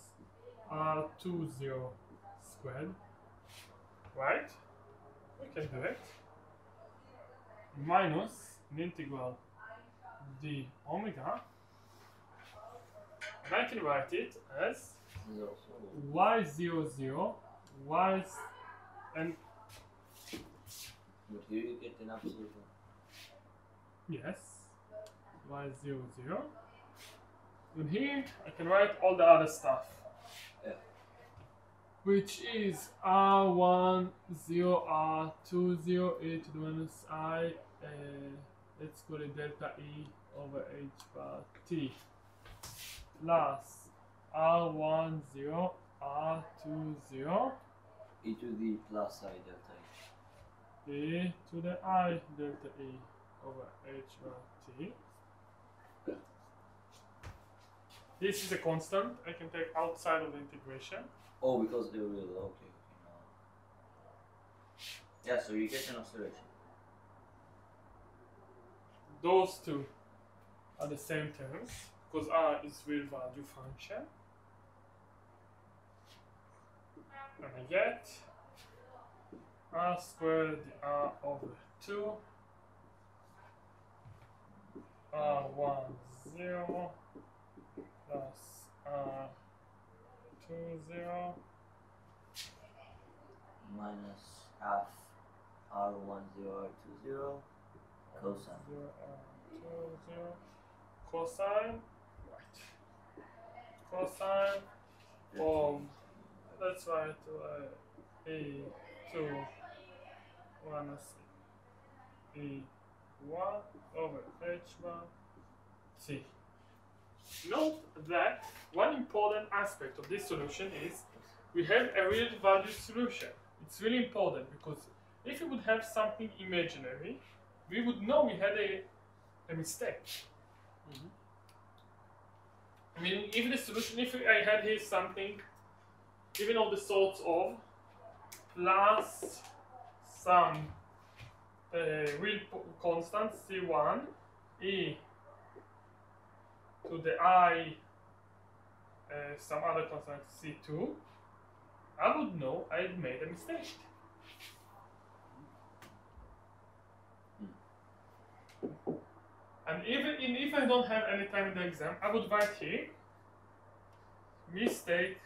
R20 squared. Right? We can do it. Minus an integral d omega. And I can write it as y00 y and But here you get an absolute one. yes, y00. And here I can write all the other stuff. Yeah. which is R10, R20 e to the minus I, let's call it delta E over H bar T, plus R10, R20 e to the plus I delta H. e to the I delta E over H bar T. This is a constant I can take outside of the integration. Oh, because they will. Okay, now. Yeah, so you get an oscillation. Those two are the same terms because R is real value function. And I get R squared R over 2 R10 plus R20 Minus half R10 R20 cosine. 0 R20 cosine, right? Cosine of, let's write E2 minus E1 over H1 T. Note that one important aspect of this solution is we have a real value solution. It's really important because if we would have something imaginary, we would know we had a mistake. I mean, if the solution, if I had here something, even of the sorts of plus some real constant C1 e to the I some other constant C2, I would know I had made a mistake. And even if I don't have any time in the exam, I would write here mistake.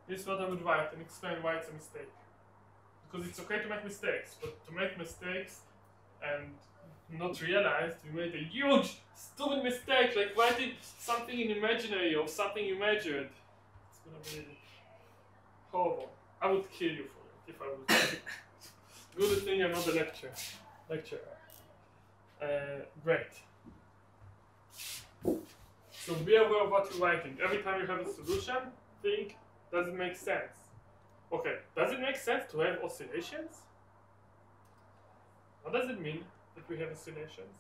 This is what I would write and explain why it's a mistake. Because it's okay to make mistakes, but to make mistakes and not realize you made a huge, stupid mistake, like writing something in imaginary or something you measured. It's gonna be horrible. I would kill you for it if I was. Good thing I'm not a lecturer. Great. So be aware of what you're writing. Every time you have a solution, think, does it make sense? Okay, does it make sense to have oscillations? What does it mean that we have oscillations?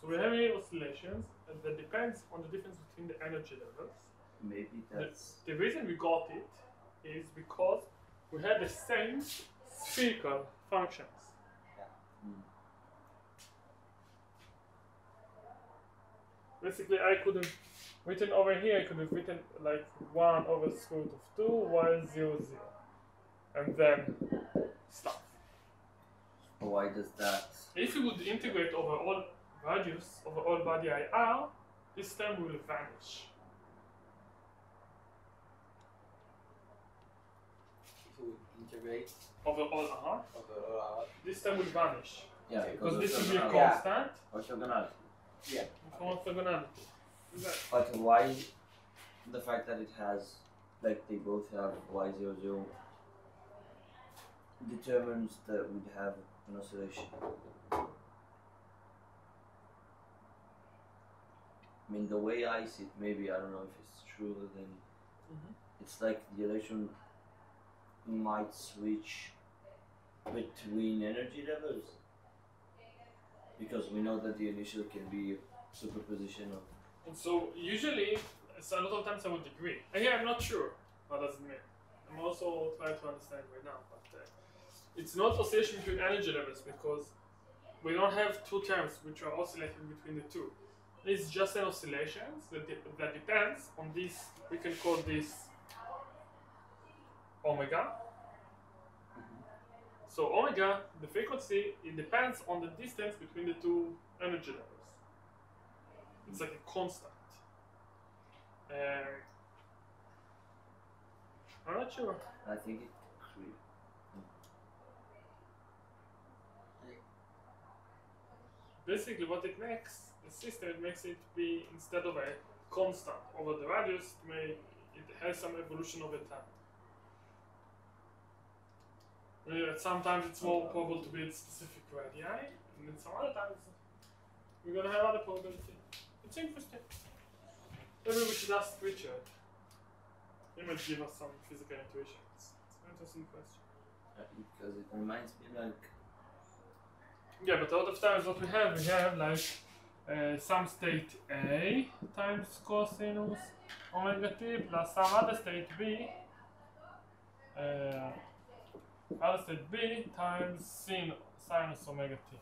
So we have here oscillations, and that depends on the difference between the energy levels. Maybe that's The reason we got it is because we had the same spherical functions. Basically, I could have written over here, I could have written like 1 over square root of 2 y 0, 0. And then stuff. why does that? If you would integrate over all values, over all body IR, this term will vanish. To integrate Over all R, over all our. this term will vanish. Yeah, Because this of will be a orthogonality. constant. Orthogonality. Yeah. From orthogonality. But why the fact that it has, like they both have y00 determines that we'd have an oscillation? I mean, the way I see it, maybe, I don't know if it's true, then it's like the electron might switch between energy levels. Because we know that the initial can be superposition of. And so usually, so a lot of times I would agree. And here I'm not sure what does it mean. I'm also trying to understand right now, but it's not oscillation between energy levels because we don't have two terms which are oscillating between the two. It's just an oscillation that depends on this. We can call this omega. So omega, the frequency, it depends on the distance between the two energy levels. It's like a constant. I'm not sure. I think it Basically what it makes, the system, it makes it be, instead of a constant over the radius, it has some evolution over time. Sometimes it's more probable to be in specific radii, and then some other times we're gonna have other probability. It's interesting. Maybe we should ask Richard. He might give us some physical intuitions. It's an interesting question. because it reminds me like Yeah, but a lot of times what we have like some state A times cosinus omega t plus some other state B times sinus omega t.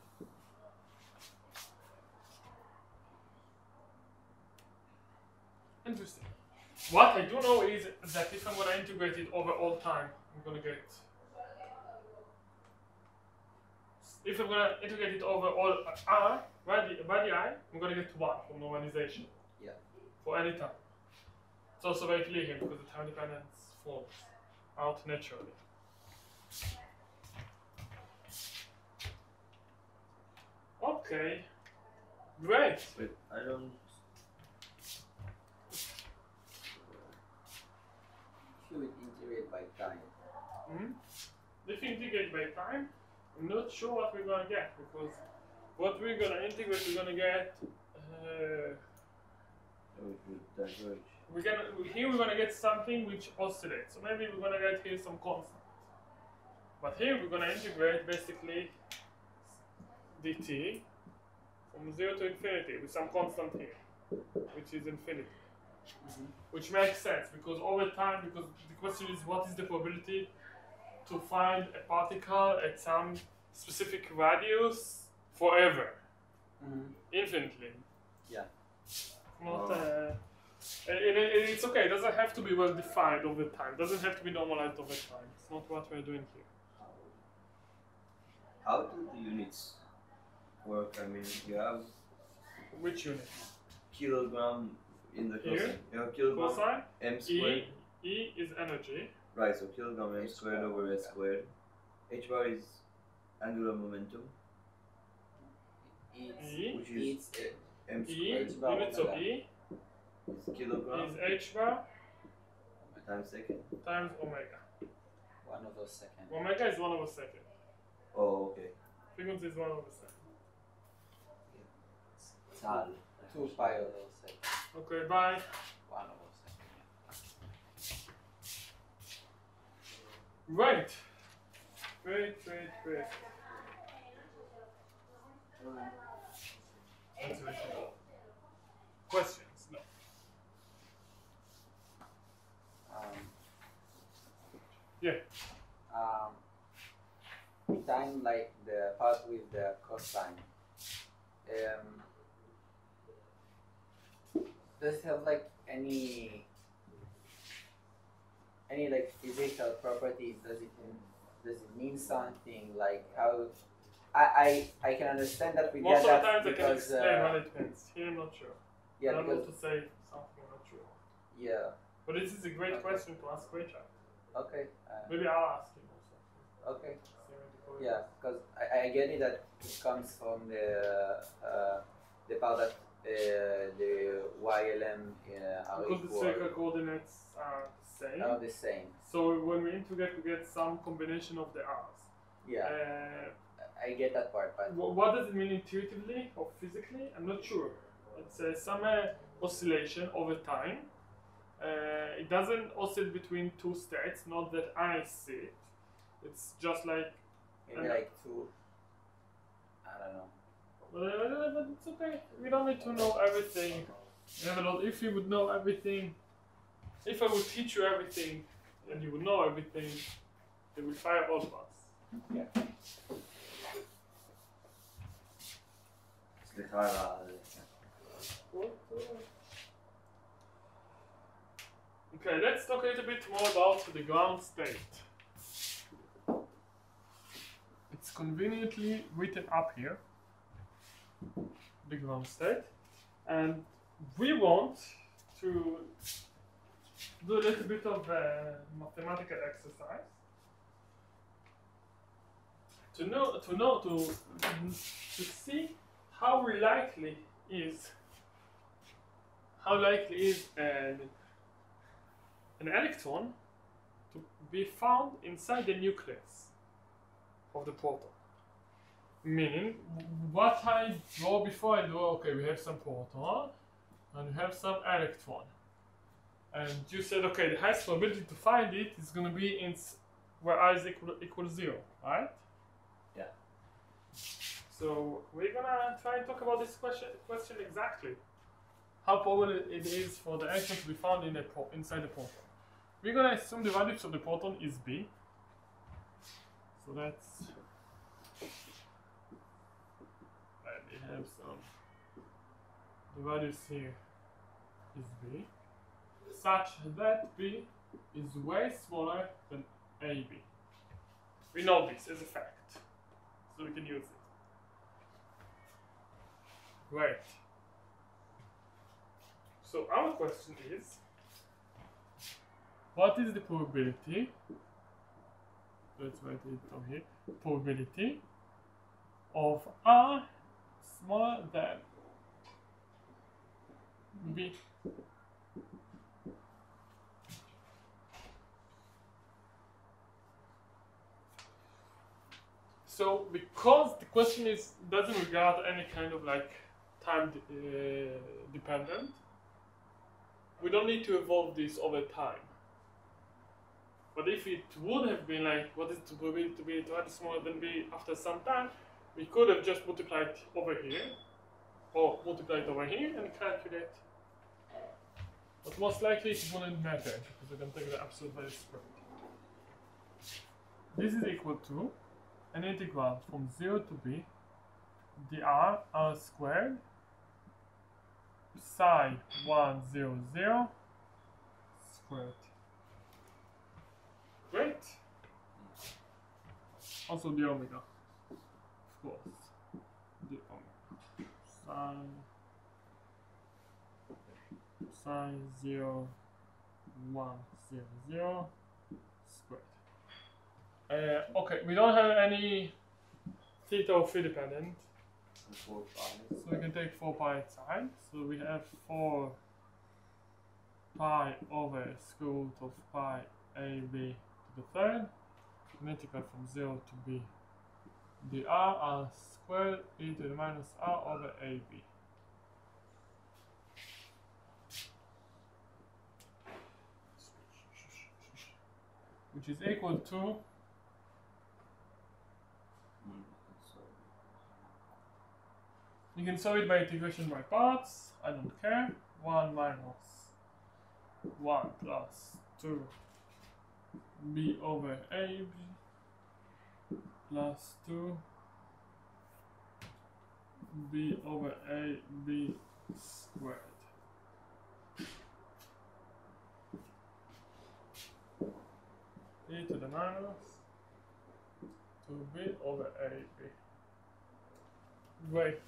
Interesting. What I do know is that if I'm going to integrate it over all time, I'm going to get... If I'm going to integrate it over all r, radii, I'm going to get 1 from normalization. Yeah. For any time. It's also very clear here because the time dependence falls out naturally. Okay. Great. but I don't If you would integrate by time. If you integrate by time, I'm not sure what we're going to get because what we're going to integrate, we're going to get. it would diverge. Here we're going to get something which oscillates. So maybe we're going to get here some constant. But here we're going to integrate basically dt from 0 to infinity with some constant here, which is infinity. Which makes sense because over time, because the question is what is the probability to find a particle at some specific radius forever, infinitely. Yeah. Not, it's okay, it doesn't have to be well defined over time, it doesn't have to be normalized over time. It's not what we're doing here. How do the units work? I mean, you have Which unit? kilogram in the Here? cosine. You have kilogram Cosine? m squared. E is energy. Right, so kilogram m H squared bar, over s yeah. squared. H bar is angular momentum, It's, which is it's m E, squared H bar units of omega. E is kilogram is h bar times second. times omega. 1 over second. Omega is 1 over second. Oh, okay. Frequency is 1 over second. Tal. 2 pi over second. Okay, bye. 1 over second. Right. Great. That's very cool. Questions? No. Yeah. Time like the part with the cosine. Does it have like any like physical properties? Does it mean something? Like how? I can understand that we Most get of the that times I can because explain what it means. Here I'm not sure. yeah, I'm able because to say something I'm not sure. yeah. But this is a great Okay. question to ask Richard. Okay. Maybe I'll ask him also. Okay. See when the call Yeah, because I get it that it comes from the part that the YLM are Because the equal, spherical coordinates are the same. are the same. So when we integrate, we get some combination of the R's. Yeah, I get that part, but What does it mean intuitively or physically? I'm not sure. It's some oscillation over time. It doesn't oscillate between two states, not that I see it. It's just like, maybe like 2. I don't know. but it's okay. We don't need to know everything. If you would know everything, if I would teach you everything and you would know everything, they will fire all of us. Yeah. סליחה על ה... Okay, let's talk a little bit more about the ground state. It's conveniently written up here, the ground state, and we want to do a little bit of a mathematical exercise to see how likely is an electron to be found inside the nucleus of the proton. Meaning, what I draw before I draw, okay, we have some proton and we have some electron. And you said, okay, the highest probability to find it is going to be in where I is equal 0, right? Yeah. So we're going to try and talk about this question exactly. How probable it is for the electron to be found in inside the proton. We're going to assume the radius of the proton is B. So that's... we have some... The radius here is B. Such that B is way smaller than AB. We know this as a fact. So we can use it. Great. So our question is, what is the probability, let's write it down here, probability of R smaller than B? So because the question doesn't regard any kind of like time dependent, we don't need to evolve this over time. But if it would have been like, what is the probability to be slightly smaller than B after some time, we could have just multiplied over here, or multiplied over here and calculate. But most likely it wouldn't matter, because we can take the absolute value squared. This is equal to an integral from 0 to B, dr r squared, psi 100 squared. Great. Also the omega, of course. The omega. Psi 0 100 squared. Okay, we don't have any theta or phi dependent. So we can take 4 pi outside. So we have 4 pi over square root of pi AB to the third. An integral from 0 to B. dr r squared e to the minus r over AB. Which is equal to you can solve it by integration by parts, I don't care. 1 minus 1 plus 2 b over ab plus 2 b over ab squared. E to the minus 2b over ab. Great.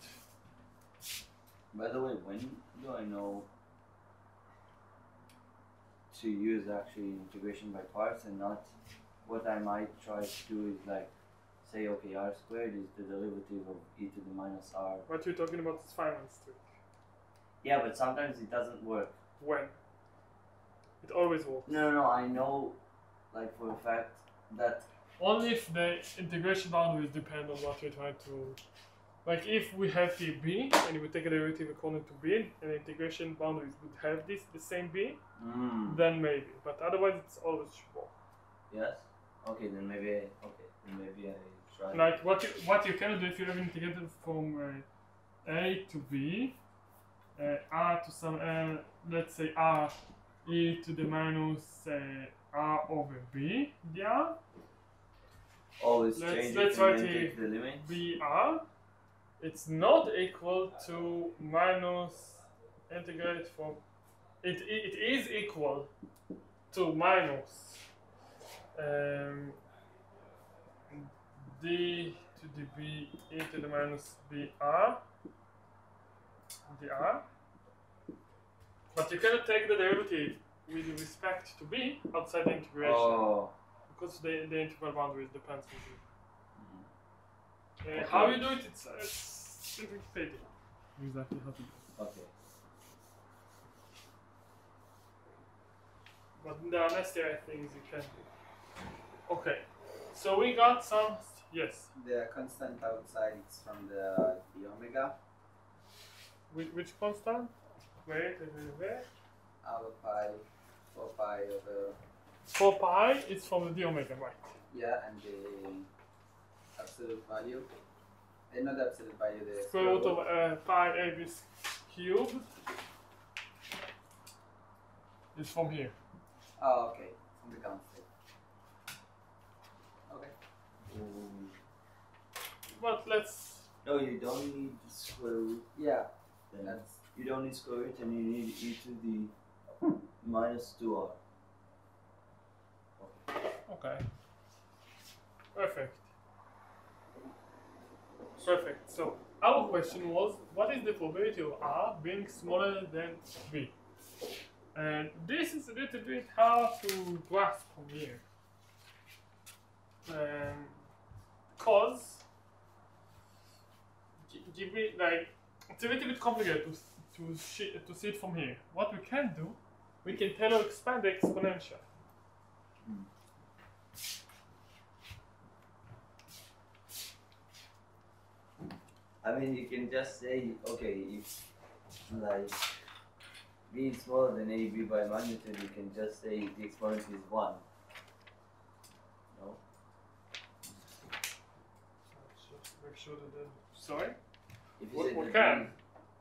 By the way, when do I know to use actually integration by parts and not what I might try to do is like say okay r squared is the derivative of e to the minus r. What you're talking about is Feynman's trick. Yeah, but sometimes it doesn't work. When? It always works. No, I know like for a fact that only if the integration boundaries depend on what you're trying to. Like if we have here b and we take a derivative according to b and the integration boundaries would have the same b, then maybe. But otherwise it's always wrong. Yes? Okay, then maybe I try. Like what you can do if you have integrated from a to b, r to some let's say r e to the minus r over b dr. Always Let's change it write and then here take the limit. br it's not equal to minus integrate from it is equal to minus d to the b e to the minus br dr, but you cannot take the derivative with respect to b outside the integration. Oh. Because the integral boundaries depends on you. Okay. How you do it, it's Wikipedia. Exactly how to do it. Okay. But there are necessary things you can do. Okay. So we got some. Yes. The constant outside is from the omega. Which constant? Where? Alpha pi, 4 pi over. 4 pi is from the d omega, right? Yeah, and the absolute value. Not the absolute value, the Square root of pi ab cubed is from here. Oh, okay. From the constant. Okay. But let's. No, you don't need the square root. Yeah. Then. That's You don't need square root, and you need e to the minus 2r. Okay. Perfect. Perfect. So our question was, what is the probability of R being smaller than B? And this is a little bit hard to grasp from here. Because give me like it's a little bit complicated to see it from here. What we can do, we can Taylor expand the exponential. I mean, you can just say, okay, if like b is smaller than ab by magnitude, you can just say the exponent is 1. No? Make sure that sorry? If you say We that can.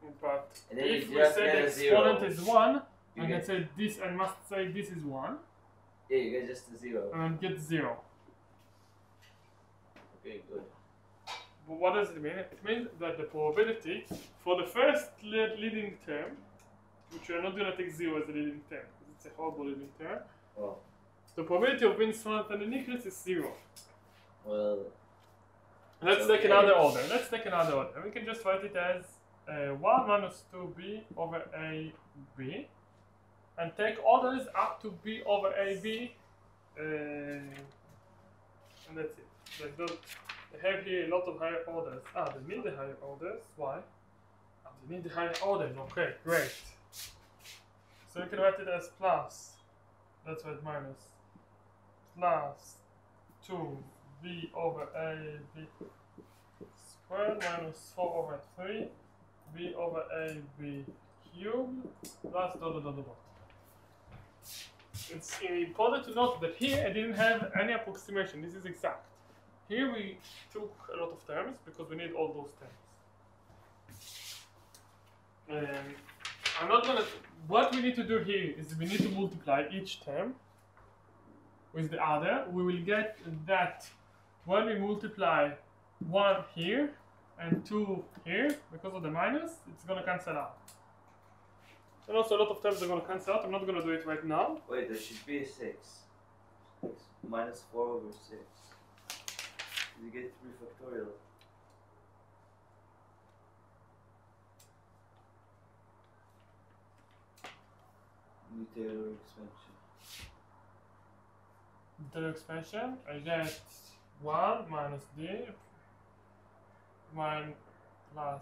b- But And then if you we just say get the a zero. exponent is 1, You I can get- say this, I must say this is 1, Yeah, you get just a 0. and get 0. Okay, good. But what does it mean? It means that the probability for the first leading term, which we are not going to take 0 as a leading term, because it's a horrible leading term, Oh, the probability of being smaller than the nucleus is 0. well, Let's Okay. take another order. Let's take another order. We can just write it as 1 minus 2b over ab, and take orders up to b over ab, and that's it. They have here a lot of higher orders. They need the higher orders. Why? They need the higher orders. Okay, great. So you can write it as plus. Let's write minus. Plus 2b over ab squared minus 4 over 3 b over ab cubed plus dot dot dot dot. It's important to note that here I didn't have any approximation. This is exact. Here we took a lot of terms because we need all those terms. I'm not gonna. What we need to do here is we need to multiply each term with the other. We will get that when we multiply 1 here and 2 here, because of the minus, it's gonna cancel out. And also a lot of terms are gonna cancel out. I'm not gonna do it right now. wait, there should be a 6. 6 minus 4 over 6. You get 3 factorial. New Taylor expansion. The expansion, I get 1 minus d 1 plus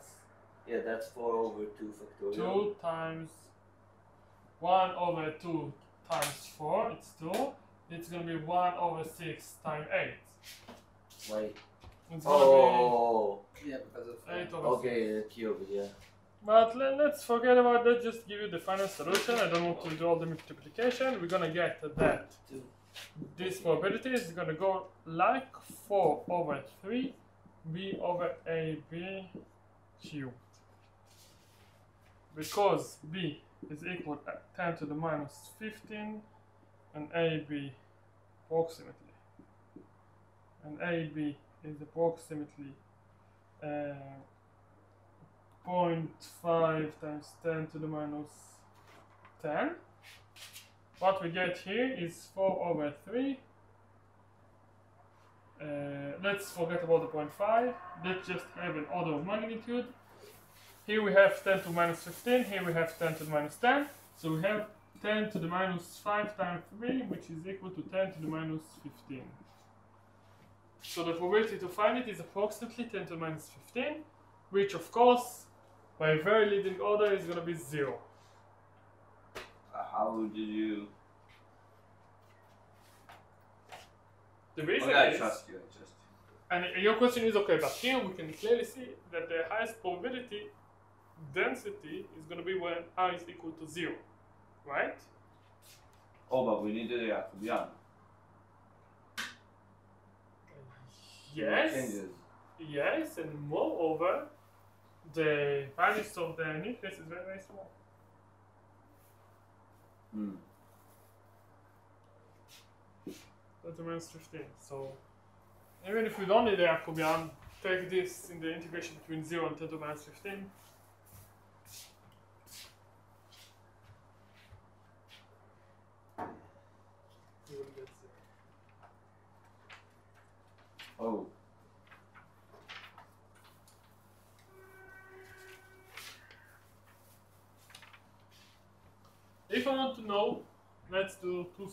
Yeah, that's 4 over 2 factorial. 2 times 1 over 2 times 4, it's 2. It's gonna be 1 over 6 times 8. Wait. It's gonna Oh, yeah, because of 8 over 6. okay, the cube, yeah. But let's forget about that, just give you the final solution. I don't want to do all the multiplication. We're gonna get that 2. this probability is gonna go like 4 over 3 b over ab cubed. Because b is equal to 10 to the minus 15 and ab approximately. And ab is approximately 0.5 times 10 to the minus 10. What we get here is 4 over 3. Let's forget about the 0.5. Let's just have an order of magnitude. Here we have 10 to the minus 15. Here we have 10 to the minus 10. So we have 10 to the minus 5 times 3, which is equal to 10 to the minus 15. So the probability to find it is approximately 10 to the minus 15, which of course, by very leading order, is going to be 0. How did you? The reason Okay, I is, trust you. and your question is okay, but here we can clearly see that the highest probability density is going to be when r is equal to 0, right? Oh, but we need the הקוביין. Yes, Changes. yes, and moreover, the values of the nucleus is very, very small. Hmm. 10 to the minus 15. So even if we don't need the Jacobian, take this in the integration between 0 and 10 to the minus 15. You will get 0. Oh. If I want to know, let's do two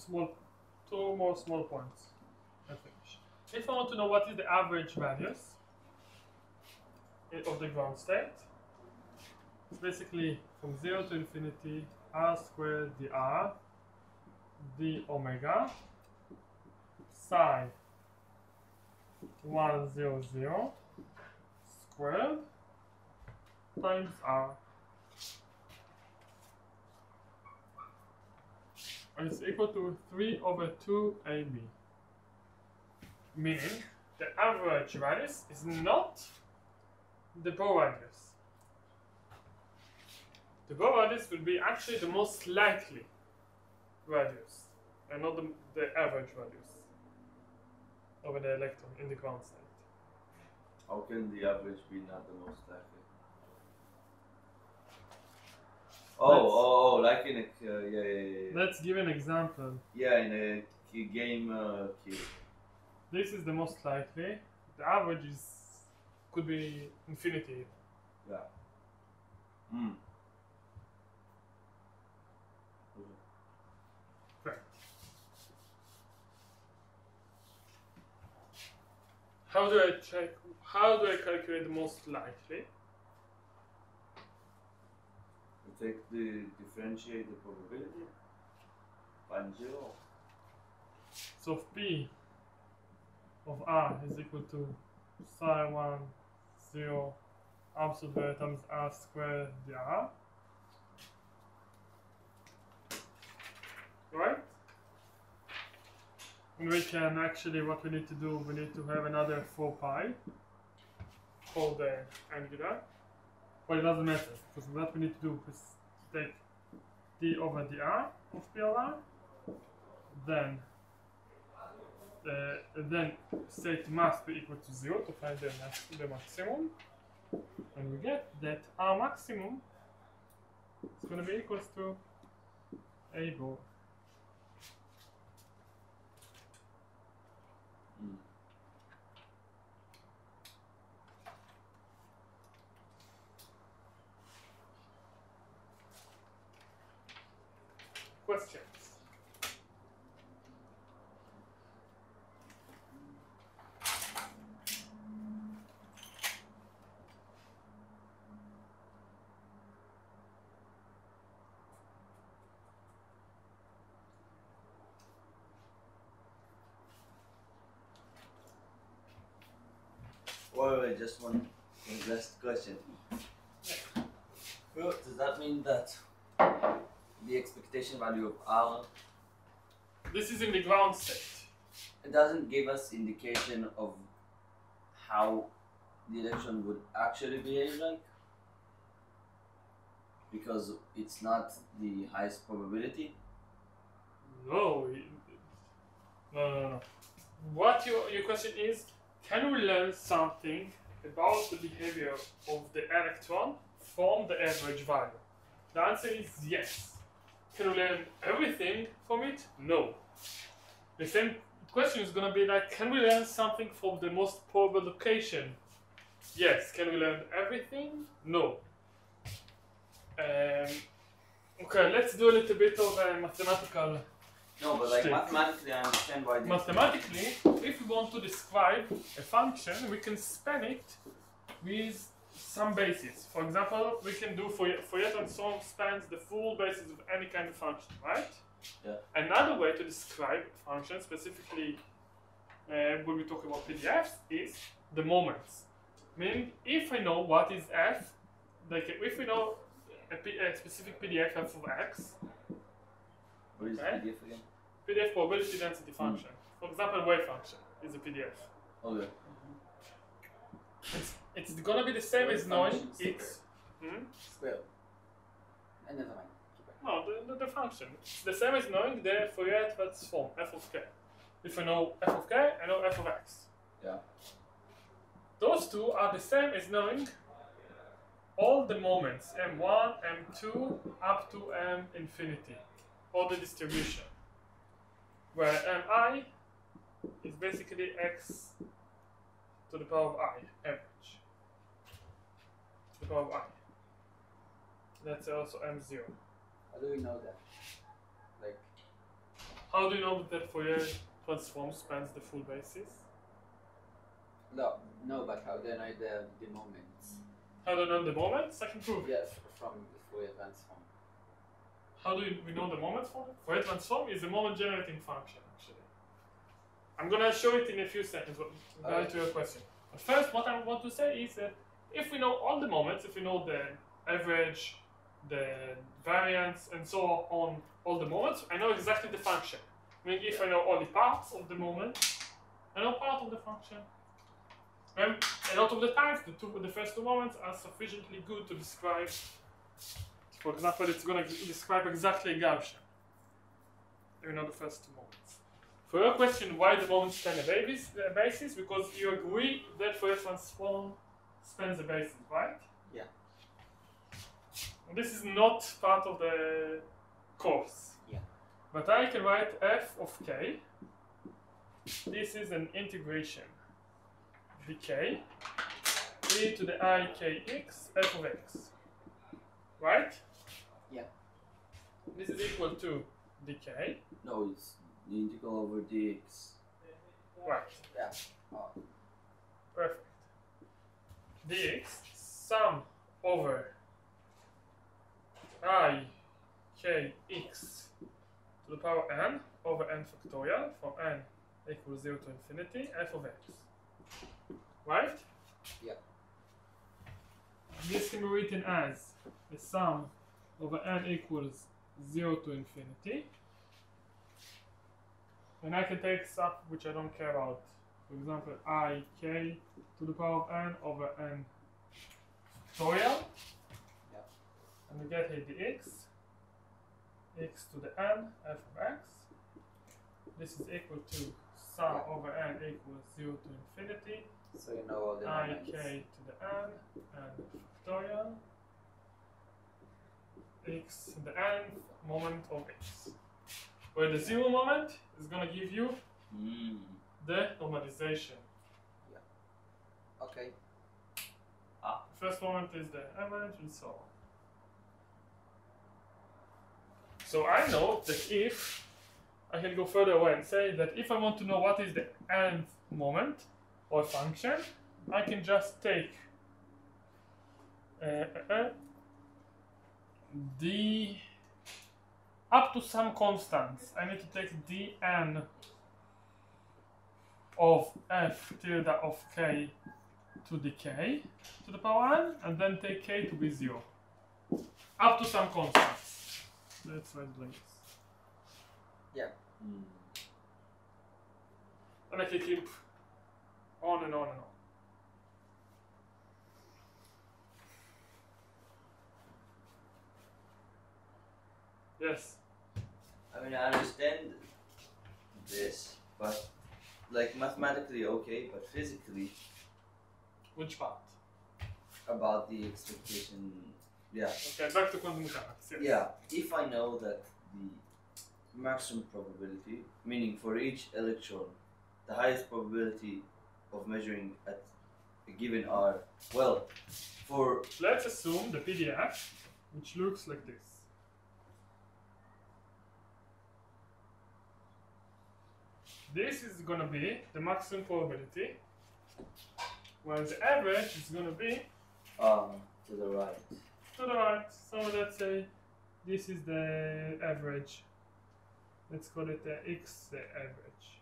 more small points and finish. If I want to know what is the average values of the ground state, it's basically from 0 to infinity r squared dr d omega psi 100 squared times r. And it's equal to 3 over 2 AB. Meaning, the average radius is not the bow radius. The bow radius will be actually the most likely radius, and not the average radius of an electron in the ground state. How can the average be not the most likely? Oh, like in a yeah. Let's give an example. Yeah, in a game cube. This is the most likely. The average could be infinity. Yeah. Hmm. Right. How do I calculate the most likely? Differentiate the probability. Find 0. So if P of R is equal to psi 1, 0, absolute value times R squared dr. Right? And we can actually, what we need to do, we need to have another 4 pi for the angular. But it doesn't matter, because what we need to do is take d over dr of P of R, then state must be equal to 0 to find the maximum, and we get that R maximum is going to be equal to A bar. Questions? Wait, just one last question. Well, does that mean that the expectation value of R, This is in the ground state. it doesn't give us indication of how the electron would actually behave like? Because it's not the highest probability? No. No. What your question is, can we learn something about the behavior of the electron from the average value? The answer is yes. Can we learn everything from it? No. The same question is going to be like, can we learn something from the most probable location? Yes. Can we learn everything? No. Okay, let's do a little bit of mathematical. No, but like mathematically, I understand why. Mathematically, if we want to describe a function, we can span it with some basis. For example, we can do Fourier transform spans the full basis of any kind of function, right? Yeah. Another way to describe a function, specifically when we talk about PDFs, is the moments. Meaning, if I know what is f, like if we know a specific PDF f of x, What is okay? PDF again? PDF probability density function. For example, wave function is a PDF. Okay. It's gonna be the same Wave as knowing function x. Square. And never mind. No, the function. It's the same as knowing the Fourier transform, f of k. If I know f of k, I know f of x. Yeah. Those two are the same as knowing all the moments, m1, m2, up to m infinity, all the distribution. Where mi is basically x to the power of I, average. To the power of I. That's also m0. How do we know that? Like, How do you know that Fourier transform spans the full basis? no, but how do I know the moments? How do you know the moments? I can prove it. Yes, from the Fourier transform. How do we know the moments for it? Fourier transform is a moment generating function, actually. I'm gonna show it in a few seconds, but reply to your question. But first, what I want to say is that if we know all the moments, if we know the average, the variance, and so on, all the moments, I know exactly the function. I mean, if I know only parts of the moment, I know part of the function. And a lot of the times, the first two moments are sufficiently good to describe. For example, it's going to describe exactly Gaussian. You know the first two moments. For your question, why the moments span a basis? Because you agree that Fourier transform spans a basis, right? Yeah. This is not part of the course. Yeah. But I can write f of k. This is an integration dk e to the I kx f of x. Right? Yeah. This is equal to dk. No, it's the integral over dx. Right. Yeah. Oh. Perfect. dx sum over I kx to the power n over n factorial from n equals 0 to infinity f of x. Right? Yeah. This can be written as the sum over n equals 0 to infinity. And I can take stuff which I don't care about. For example, I k to the power of n over n factorial. Yeah. And we get here dx, x to the n, f of x. This is equal to sum over n equals 0 to infinity. So you know all the I moments. k to the n factorial. X to the n moment of x. Where the zero moment is going to give you the normalization. Okay. The first moment is the average and so on. So I know that if I can go further away and say that if I want to know what is the nth moment or function, I can just take d up to some constants. I need to take dn of f tilde of k to the k to the power n, and then take k to be 0. Up to some constants. Let's write it like this. Yeah. And I can keep on and on and on. Yes. I mean, I understand this, but like mathematically okay, but physically, Which part? about the expectation. Yeah. Okay, back to quantum mechanics. Yes. Yeah. If I know that the maximum probability, meaning for each electron, the highest probability of measuring at a given R, well, for Let's assume the PDF, which looks like this. This is gonna be the maximum probability, while the average is gonna be to the right. to the right. So let's say this is the average. Let's call it the X average.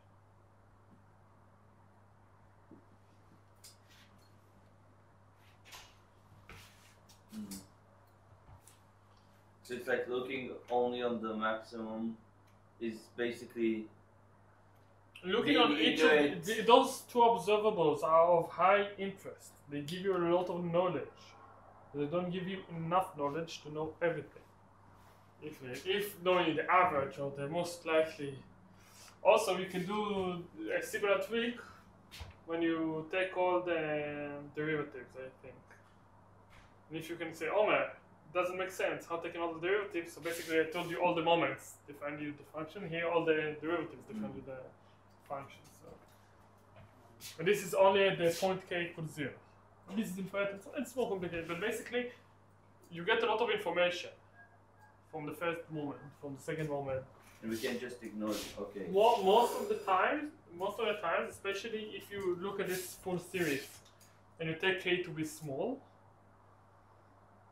So it's like looking only on the maximum is basically Looking on each of those two observables are of high interest. They give you a lot of knowledge. They don't give you enough knowledge to know everything. If knowing the average or the most likely. Also, you can do a similar trick when you take all the derivatives, I think. And if you can say, oh man, doesn't make sense how taking all the derivatives. So basically, I told you all the moments define you the function. Here, all the derivatives define you the function. So, and this is only at the point k equals 0. This is important. It's more complicated, but basically, you get a lot of information from the first moment, from the second moment. and we can just ignore it. Okay. Most of the times, especially if you look at this full series, and you take k to be small,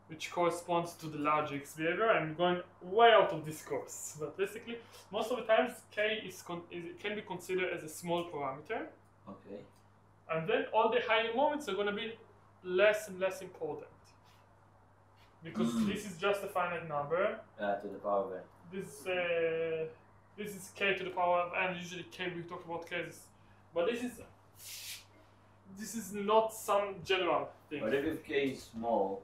which corresponds to the large x behavior. I'm going way out of this course, but basically, most of the times k can be considered as a small parameter, Okay. and then all the higher moments are going to be less and less important, because this is just a finite number. To the power of n. This is k to the power of n. Usually k, we talk about cases, but this is not some general thing. But if k is small,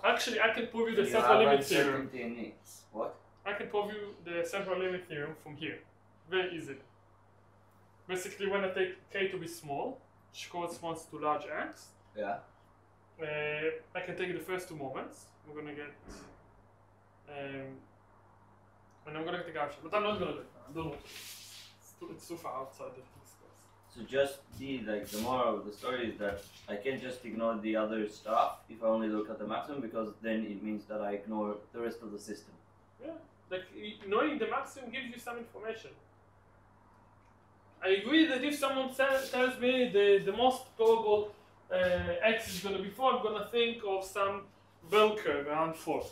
Actually, I can prove you the you central have limit theorem. uncertainty in x. What? I can prove you the central limit theorem from here, very easily. Basically, when I take k to be small, which corresponds to large x, Yeah. I can take the first two moments. I'm gonna get, and I'm gonna get the Gaussian, but I'm not gonna do it. I don't want to. It's too far outside of this course. So just the moral of the story is that I can just ignore the other stuff if I only look at the maximum, because then it means that I ignore the rest of the system. Yeah, like knowing the maximum gives you some information. I agree that if someone tells me the most probable x is going to be 4, I'm going to think of some bell curve around 4.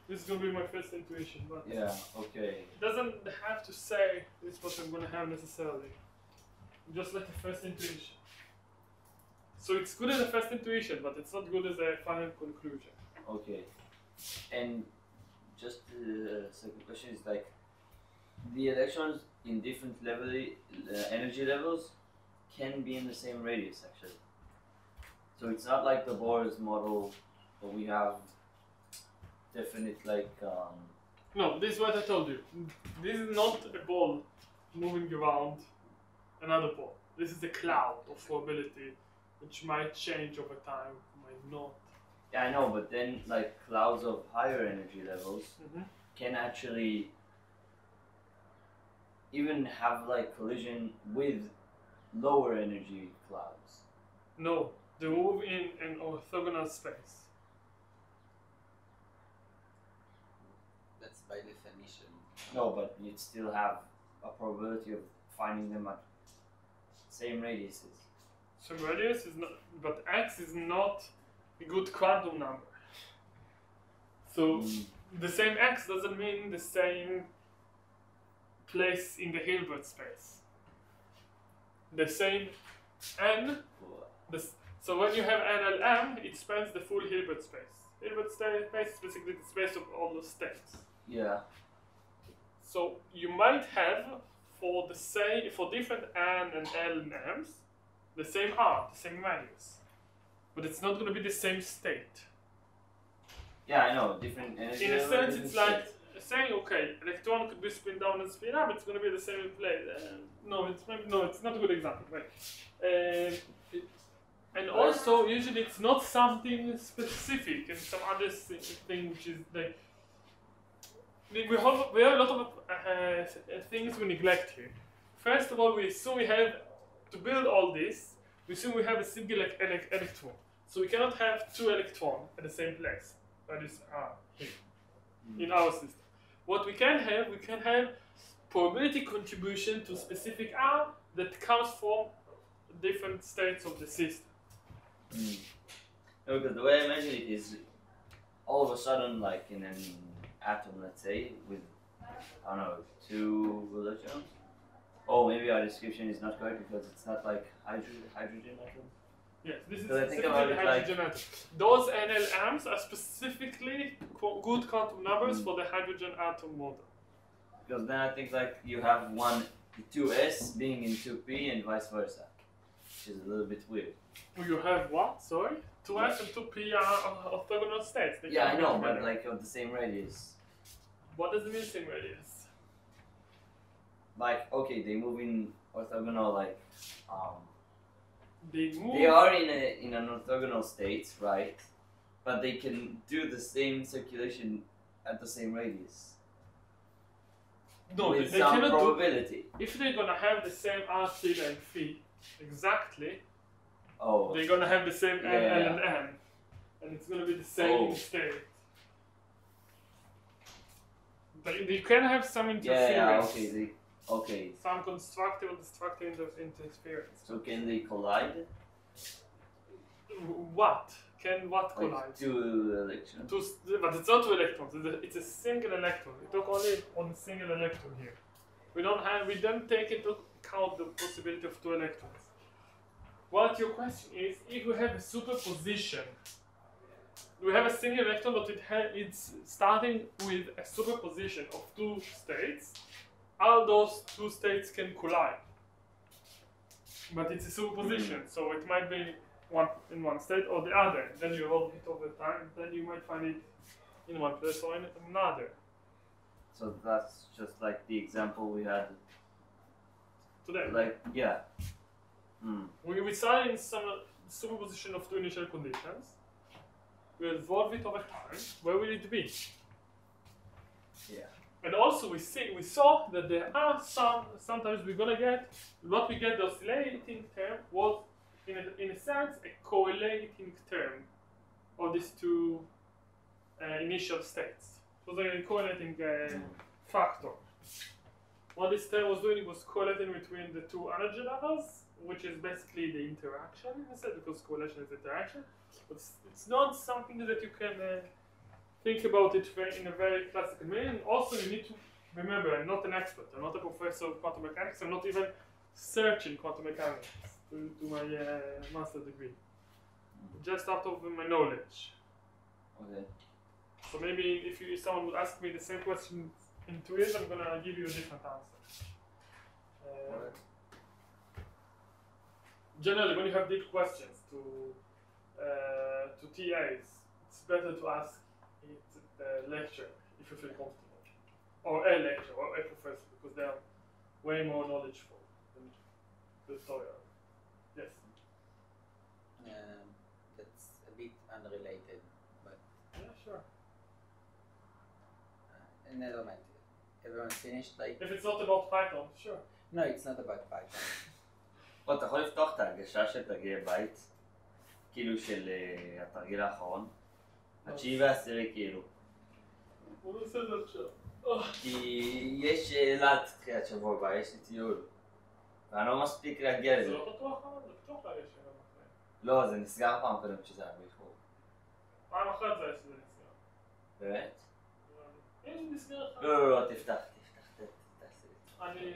This is going to be my first intuition, but Yeah. Okay. it doesn't have to say this is what I'm going to have necessarily. Just like a first intuition. So it's good as a first intuition, but it's not good as a final conclusion. Okay. And just the second question is like the electrons in different energy levels can be in the same radius actually. So it's not like the Bohr's model where we have definite No, this is what I told you. This is not a ball moving around another ball. This is a cloud of probability which might change over time, might not. Yeah, I know, but then like clouds of higher energy levels can actually even have like collision with lower energy clouds. No, they move in an orthogonal space. That's by definition. No, but you'd still have a probability of finding them at same radiuses. So radius is not, but x is not a good quantum number. So the same x doesn't mean the same place in the Hilbert space. The same n. So when you have NLM, it spans the full Hilbert space. Hilbert space is basically the space of all the states. Yeah. So you might have for different n and l and m's the same r, the same values, but it's not going to be the same state. Yeah, I know. Different energy. In a levels, sense, different it's like states. saying, okay, electron could be spin down and spin up. It's going to be the same place. No, it's not a good example. Right? And But also, also usually it's not something specific and some other thing which is like we have a lot of things we neglect here. First of all, we assume we have to build all this. We assume we have a single electron, so we cannot have two electrons at the same place. That is here in our system. What we can have probability contribution to specific R that comes from different states of the system. No, because the way I imagine it is, all of a sudden, like in an atom, let's say, with, I don't know, 2 electrons. Oh, maybe our description is not correct because it's not like hydrogen atom. Yes, this is Because I think specifically about it hydrogen atom. Those NLMs are specifically good quantum numbers for the hydrogen atom model. Because then I think like you have 2s being in 2p and vice versa, which is a little bit weird. You have what? Sorry? 2s and 2p are orthogonal states. They Yeah, I can be know, together. but like of the same radius. What does it mean, same radius? Like, okay, they move in orthogonal, like, They move. they are in an orthogonal state, right? But they can do the same circulation at the same radius. No, with they some cannot do. probability. If they're gonna have the same R, theta, and phi exactly, Oh, they're gonna have the same N, Yeah. L, and M, and it's gonna be the same Oh. state. They can have some interference. okay. Some constructive or destructive interference. So can they collide? What? Can what Like collide? 2 electrons. But it's not two electrons. It's a single electron. We talk only on a single electron here. We don't take into account the possibility of 2 electrons. What your question is, if we have a superposition, we have a single electron, but it's starting with a superposition of 2 states. All those 2 states can collide. But it's a superposition, so it might be one in one state or the other. Then you roll it over time, then you might find it in one place or in another. So that's just like the example we had. Today, Like, yeah. we started in some superposition of 2 initial conditions. We evolve it over time. Where will it be? Yeah. And also we saw that there are sometimes we're gonna get what we get the oscillating term was in a sense a correlating term of these 2 initial states. It was a correlating factor. What this term was doing was correlating between the 2 energy levels, which is basically the interaction instead, because correlation is interaction. But it's not something that you can think about it in a very classical way. And also you need to remember, I'm not an expert, I'm not a professor of quantum mechanics, I'm not even searching quantum mechanics to my master's degree. Just out of my knowledge. Okay. So maybe if someone would ask me the same question in 2 years, I'm gonna give you a different answer. Generally, when you have deep questions to TAs, it's better to ask it lecture if you feel comfortable, or a lecture or a professor, because they are way more knowledgeable than the tutorial. Yes. That's a bit unrelated, but Yeah, sure. never mind. Everyone's finished. Like, If it's not about Python, sure. no, it's not about Python. או, אתה יכול לפתוח את ההרגשה של תרגיל בית? כאילו של התרגיל האחרון? התשיעי והעשירי כאילו. בוא נעשה את זה עכשיו. כי יש שאלת תחילת שבוע הבא, יש לי טיול. ואני לא מספיק להגיע זה לזה. לא פתוח אבל? זה פתוח להגיע שאלה אחרי. לא, זה נסגר פעם קודם שזה היה באיחור. פעם אחת זה היה שזה נסגר. באמת? יש נסגר אחד. לא, תפתח, תעשה את זה. אני